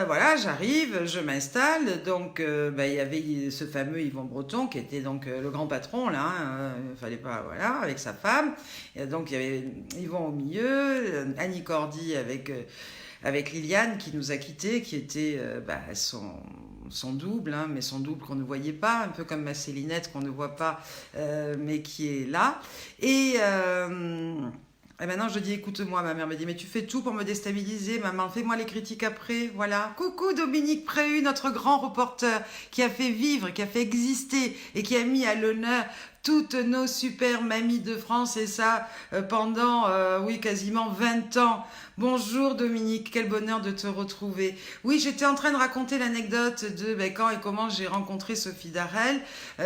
Speaker 1: voilà, j'arrive, je m'installe, donc il y avait ce fameux Yvon Breton qui était donc le grand patron, là, il fallait pas, voilà, avec sa femme. Et donc il y avait Yvon au milieu, Annie Cordy avec Liliane qui nous a quittés, qui était son double, hein, mais son double qu'on ne voyait pas, un peu comme ma Célinette qu'on ne voit pas, mais qui est là. Et maintenant, je dis, écoute-moi, ma mère me dit, mais tu fais tout pour me déstabiliser, maman, fais-moi les critiques après, voilà. Coucou Dominique Préhu, notre grand reporter, qui a fait vivre, qui a fait exister, et qui a mis à l'honneur toutes nos super mamies de France, et ça pendant, quasiment 20 ans. Bonjour Dominique, quel bonheur de te retrouver. Oui, j'étais en train de raconter l'anecdote de quand et comment j'ai rencontré Sophie Darel.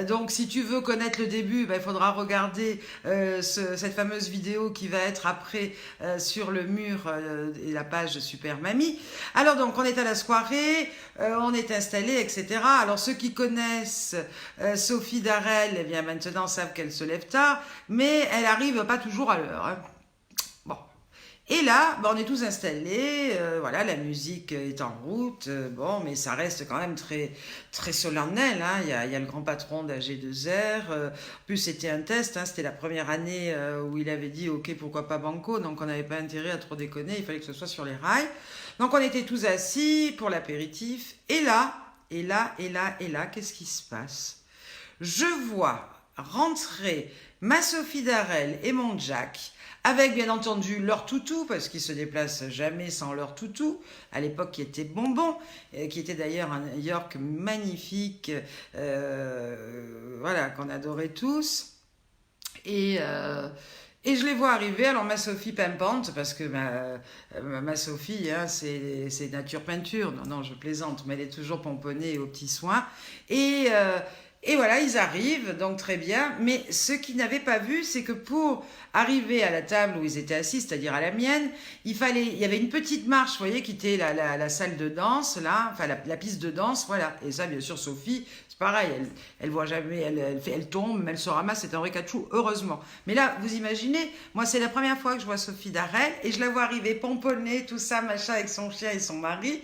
Speaker 1: Donc, si tu veux connaître le début, il faudra regarder cette fameuse vidéo qui va être après sur le mur et la page Super Mamie. Alors, donc, on est à la soirée, on est installé, etc. Alors, ceux qui connaissent Sophie Darel, eh bien, maintenant savent qu'elle se lève tard, mais elle arrive pas toujours à l'heure. Hein. Bon. Et là, on est tous installés, voilà, la musique est en route, bon, mais ça reste quand même très, très solennel, hein. Il y a le grand patron d'AG2R, en plus c'était un test, hein, c'était la première année où il avait dit, ok, pourquoi pas Banco, donc on n'avait pas intérêt à trop déconner, il fallait que ce soit sur les rails. Donc on était tous assis pour l'apéritif, et là, qu'est-ce qui se passe? Je vois rentrer ma Sophie Darel et mon Jack, avec bien entendu leur toutou, parce qu'ils se déplacent jamais sans leur toutou, à l'époque qui était Bonbon, qui était d'ailleurs un York magnifique, voilà, qu'on adorait tous. Et je les vois arriver, alors ma Sophie pimpante, parce que ma Sophie, hein, c'est nature peinture, non, je plaisante, mais elle est toujours pomponnée aux petits soins. Et voilà, ils arrivent, donc très bien. Mais ce qu'ils n'avaient pas vu, c'est que pour arriver à la table où ils étaient assis, c'est-à-dire à la mienne, il y avait une petite marche, vous voyez, qui était la salle de danse, là, enfin la piste de danse, voilà. Et ça, bien sûr, Sophie, c'est pareil, elle voit jamais, elle tombe, mais elle se ramasse, c'est un vrai cachou, heureusement. Mais là, vous imaginez, moi, c'est la première fois que je vois Sophie Darel, et je la vois arriver pomponnée, tout ça, machin, avec son chien et son mari,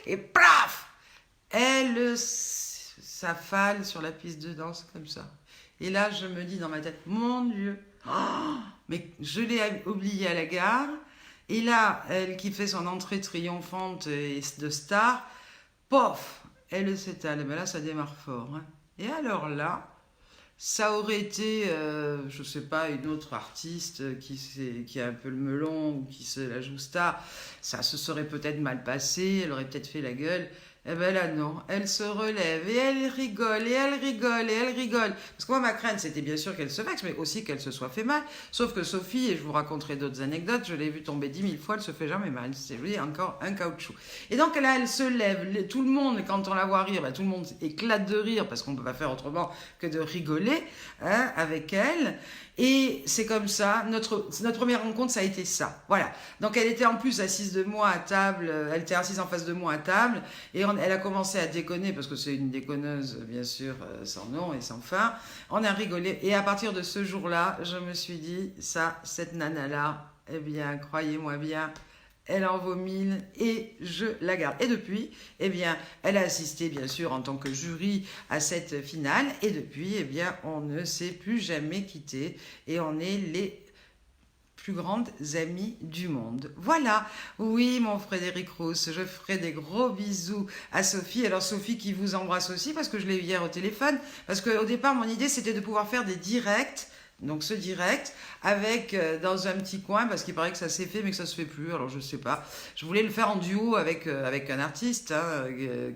Speaker 1: et plaf, elle s'affale sur la piste de danse comme ça. Et là, je me dis dans ma tête, mon Dieu, mais je l'ai oubliée à la gare. Et là, elle qui fait son entrée triomphante de star, pof, elle s'étale. Et bien là, ça démarre fort, hein. Et alors là, ça aurait été, je sais pas, une autre artiste qui a un peu le melon ou qui se la joue star, ça se serait peut-être mal passé, elle aurait peut-être fait la gueule. Eh ben là, non, elle se relève et elle rigole, et elle rigole, et elle rigole. Parce que moi, ma crainte, c'était bien sûr qu'elle se vexe, mais aussi qu'elle se soit fait mal. Sauf que Sophie, et je vous raconterai d'autres anecdotes, je l'ai vue tomber 10 000 fois, elle se fait jamais mal. C'est, je vous dis, encore un caoutchouc. Et donc là, elle se lève, tout le monde, quand on la voit rire, tout le monde éclate de rire, parce qu'on ne peut pas faire autrement que de rigoler, hein, avec elle. Et c'est comme ça, notre première rencontre, ça a été ça. Voilà. Donc elle était en plus assise de moi à table, elle était assise en face de moi à table, et elle a commencé à déconner, parce que c'est une déconneuse, bien sûr, sans nom et sans fin. On a rigolé, et à partir de ce jour-là, je me suis dit, ça, cette nana-là, eh bien, croyez-moi bien, elle en vaut 1000 et je la garde. Et depuis, eh bien, elle a assisté, bien sûr, en tant que jury à cette finale. Et depuis, eh bien, on ne s'est plus jamais quitté. Et on est les plus grandes amies du monde. Voilà. Oui, mon Frédéric Rousse, je ferai des gros bisous à Sophie. Alors, Sophie qui vous embrasse aussi, parce que je l'ai eu hier au téléphone. Parce qu'au départ, mon idée, c'était de pouvoir faire des directs. Donc ce direct avec dans un petit coin, parce qu'il paraît que ça s'est fait mais que ça se fait plus, alors je sais pas. Je voulais le faire en duo avec un artiste, hein,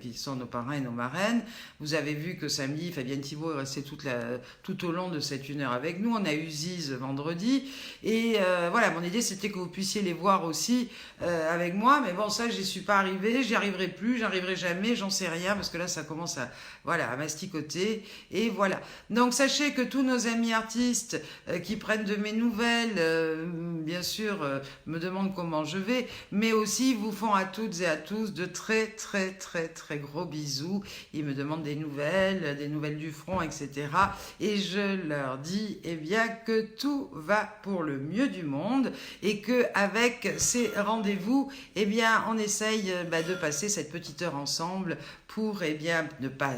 Speaker 1: qui sont nos parrains et nos marraines. Vous avez vu que samedi, Fabienne Thibault est restée tout au long de cette 1 heure avec nous. On a eu Ziz vendredi. Et voilà, mon idée c'était que vous puissiez les voir aussi avec moi. Mais bon, ça, j'y suis pas arrivée, j'y arriverai plus, j'y arriverai jamais, j'en sais rien, parce que là, ça commence à masticoter. Et voilà. Donc sachez que tous nos amis artistes qui prennent de mes nouvelles, bien sûr, me demandent comment je vais, mais aussi vous font à toutes et à tous de très très très très gros bisous. Ils me demandent des nouvelles du front, etc. Et je leur dis, eh bien, que tout va pour le mieux du monde et que avec ces rendez-vous, eh bien, on essaye de passer cette petite heure ensemble pour, eh bien, ne pas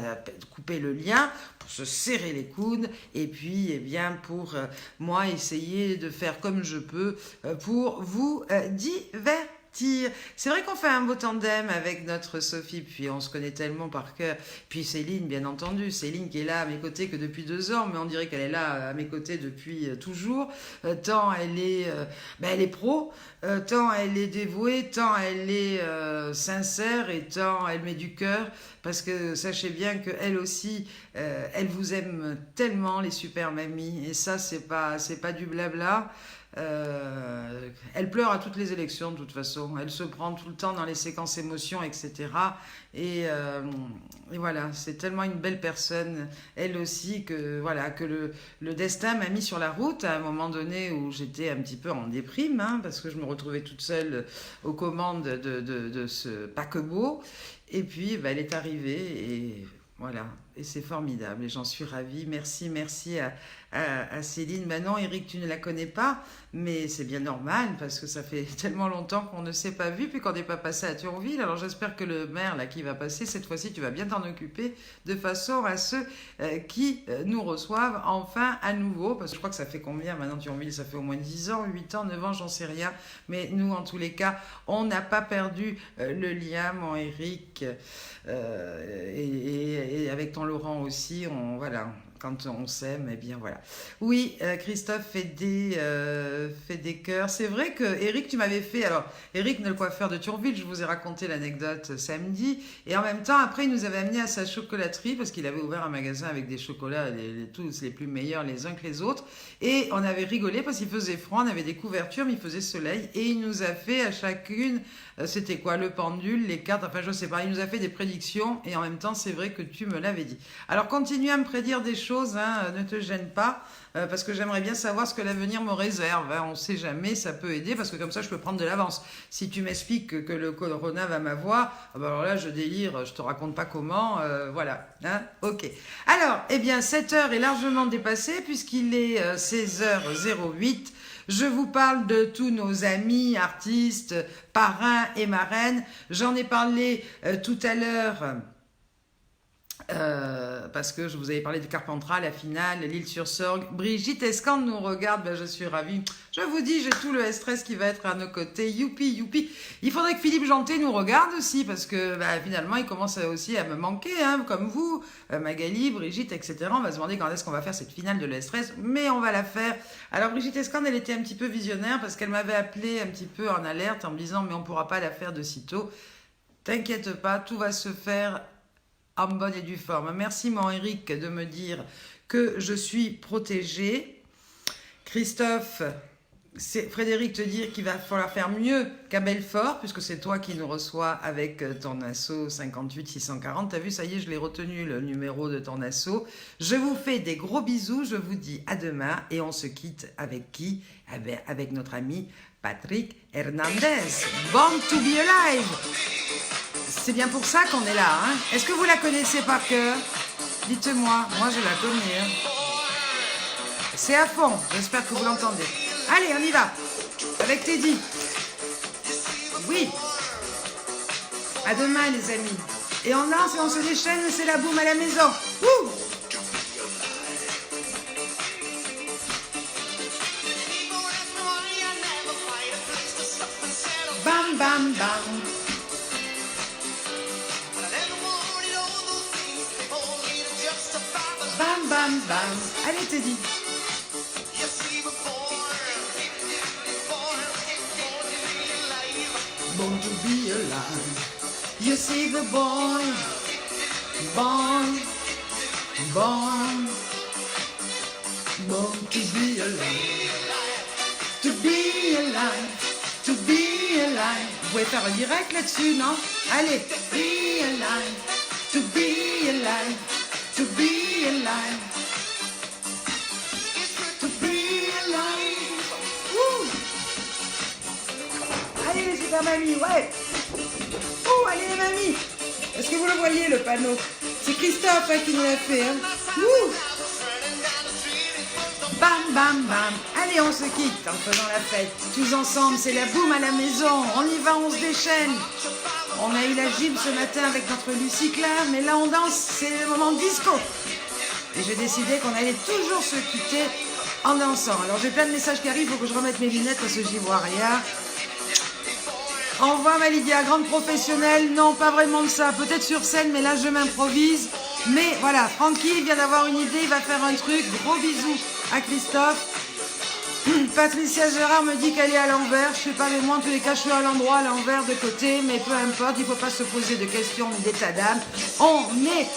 Speaker 1: couper le lien, pour se serrer les coudes, et puis, eh bien, pour moi, essayer de faire comme je peux pour vous divertir. C'est vrai qu'on fait un beau tandem avec notre Sophie, puis on se connaît tellement par cœur. Puis Céline, bien entendu, Céline qui est là à mes côtés que depuis 2 ans, mais on dirait qu'elle est là à mes côtés depuis toujours. Tant elle est pro, tant elle est dévouée, tant elle est sincère et tant elle met du cœur. Parce que sachez bien qu'elle aussi, elle vous aime tellement, les super mamies. Et ça, c'est pas du blabla. Elle pleure à toutes les élections de toute façon, elle se prend tout le temps dans les séquences émotions, etc. Et voilà, c'est tellement une belle personne, elle aussi, que voilà, que le destin m'a mis sur la route à un moment donné où j'étais un petit peu en déprime, hein, parce que je me retrouvais toute seule aux commandes de ce paquebot. Et puis elle est arrivée et voilà, Et c'est formidable et j'en suis ravie. Merci, merci à Céline. Maintenant, Eric, tu ne la connais pas, mais c'est bien normal parce que ça fait tellement longtemps qu'on ne s'est pas vu puis qu'on n'est pas passé à Thionville. Alors j'espère que le maire là qui va passer, cette fois-ci, tu vas bien t'en occuper de façon à ceux qui nous reçoivent enfin à nouveau. Parce que je crois que ça fait combien maintenant Thionville? Ça fait au moins 10 ans, 8 ans, 9 ans, j'en sais rien. Mais nous, en tous les cas, on n'a pas perdu le lien, mon Eric. Et avec ton Laurent aussi, voilà, quand on s'aime, eh bien voilà. Oui, Christophe fait des cœurs. C'est vrai que Eric, tu m'avais fait. Alors, Eric, le coiffeur de Thionville, je vous ai raconté l'anecdote samedi. Et en même temps, après, il nous avait amené à sa chocolaterie parce qu'il avait ouvert un magasin avec des chocolats, tous les plus meilleurs les uns que les autres. Et on avait rigolé parce qu'il faisait froid, on avait des couvertures, mais il faisait soleil. Et il nous a fait à chacune, c'était quoi, le pendule, les cartes, enfin, je sais pas. Il nous a fait des prédictions et en même temps, c'est vrai que tu me l'avais dit. Alors, continue à me prédire des choses, hein, ne te gêne pas. Parce que j'aimerais bien savoir ce que l'avenir me réserve. Hein. On ne sait jamais, ça peut aider, parce que comme ça, je peux prendre de l'avance. Si tu m'expliques que le corona va m'avoir, alors là, je délire, je te raconte pas comment, voilà. Hein, ok. Alors, eh bien, cette heure est largement dépassée, puisqu'il est 16h08. Je vous parle de tous nos amis, artistes, parrains et marraines. J'en ai parlé tout à l'heure... parce que je vous avais parlé de Carpentras, la finale, l'Île-sur-Sorgue. Brigitte Escande nous regarde, ben je suis ravie. Je vous dis, j'ai tout le stress qui va être à nos côtés. Youpi, youpi. Il faudrait que Philippe Janté nous regarde aussi, parce que finalement, il commence aussi à me manquer, hein, comme vous, Magali, Brigitte, etc. On va se demander quand est-ce qu'on va faire cette finale de l'E-Stress, mais on va la faire. Alors, Brigitte Escande, elle était un petit peu visionnaire, parce qu'elle m'avait appelé un petit peu en alerte, en me disant, mais on ne pourra pas la faire de sitôt. T'inquiète pas, tout va se faire en bonne et due forme. Merci mon Eric de me dire que je suis protégée. Christophe, c'est Frédéric te dire qu'il va falloir faire mieux qu'à Belfort, puisque c'est toi qui nous reçois avec ton asso 58 640. T'as vu, ça y est, je l'ai retenu le numéro de ton asso. Je vous fais des gros bisous, je vous dis à demain et on se quitte avec qui? Avec notre ami Patrick Hernandez. Born to be alive. C'est bien pour ça qu'on est là, hein. Est-ce que vous la connaissez par cœur? Dites-moi, moi je la connais. Hein. C'est à fond, j'espère que vous l'entendez. Allez, on y va. Avec Teddy. Oui. À demain les amis. Et on danse et on se déchaîne, c'est la boum à la maison. Wouh! Bam, bam, bam. Bam, bam, bam. Allez, Teddy. Born to be alive. You see the boy. Born. Born. Born to be alive. To be alive. To be alive. Vous pouvez faire un direct là-dessus, non? Allez. Be alive. To be alive. To be alive. To be alive. Woo. Allez les super mamies, ouais. Oh, allez les mamies. Est-ce que vous le voyez le panneau? C'est Christophe hein, qui nous l'a fait. Hein. Woo. Bam, bam, bam. Allez, on se quitte en faisant la fête. Tous ensemble, c'est la boum à la maison. On y va, on se déchaîne. On a eu la gym ce matin avec notre Lucie Claire, mais là on danse, c'est le moment disco. Et j'ai décidé qu'on allait toujours se quitter en dansant. Alors j'ai plein de messages qui arrivent, il faut que je remette mes lunettes parce que j'y vois rien. Au revoir ma Lydia, grande professionnelle. Non, pas vraiment de ça, peut-être sur scène, mais là je m'improvise. Mais voilà, Francky vient d'avoir une idée, il va faire un truc. Gros bisous à Christophe. Patricia Gérard me dit qu'elle est à l'envers. Je sais pas, mais moi en tous les cas je suis à l'endroit, à l'envers, de côté, mais peu importe, il faut pas se poser de questions ni d'état d'âme. On est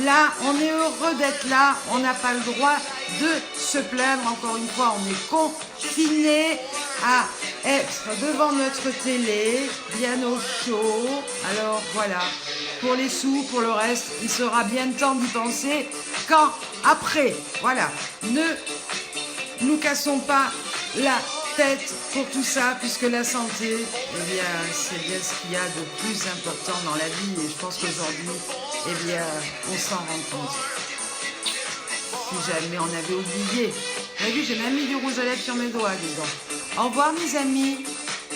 Speaker 1: là, on est heureux d'être là, on n'a pas le droit de se plaindre. Encore une fois, on est confiné à être devant notre télé, bien au chaud. Alors voilà, pour les sous, pour le reste, il sera bien temps d'y penser quand après. Voilà, ne nous cassons pas la tête pour tout ça, puisque la santé, eh bien, c'est bien ce qu'il y a de plus important dans la vie. Et je pense qu'aujourd'hui, eh bien, on s'en rend compte. Si jamais on avait oublié. Vous avez vu, j'ai même mis du rouge à lèvres sur mes doigts, dis donc. Au revoir, mes amis.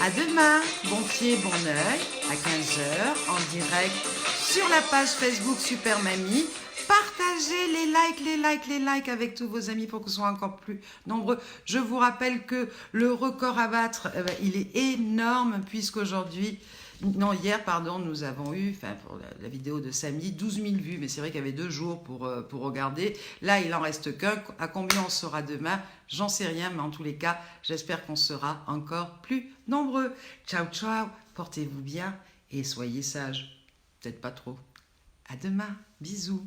Speaker 1: À demain. Bon pied, bon oeil. À 15h, en direct sur la page Facebook Super Mamie. Partagez les likes avec tous vos amis pour que ce soit encore plus nombreux. Je vous rappelle que le record à battre, il est énorme puisqu'aujourd'hui, non, hier, pardon, nous avons eu, enfin, pour la vidéo de samedi, 12 000 vues, mais c'est vrai qu'il y avait 2 jours pour regarder. Là, il en reste qu'un. À combien on sera demain? J'en sais rien, mais en tous les cas, j'espère qu'on sera encore plus nombreux. Ciao, ciao, portez-vous bien et soyez sages. Peut-être pas trop. À demain, bisous.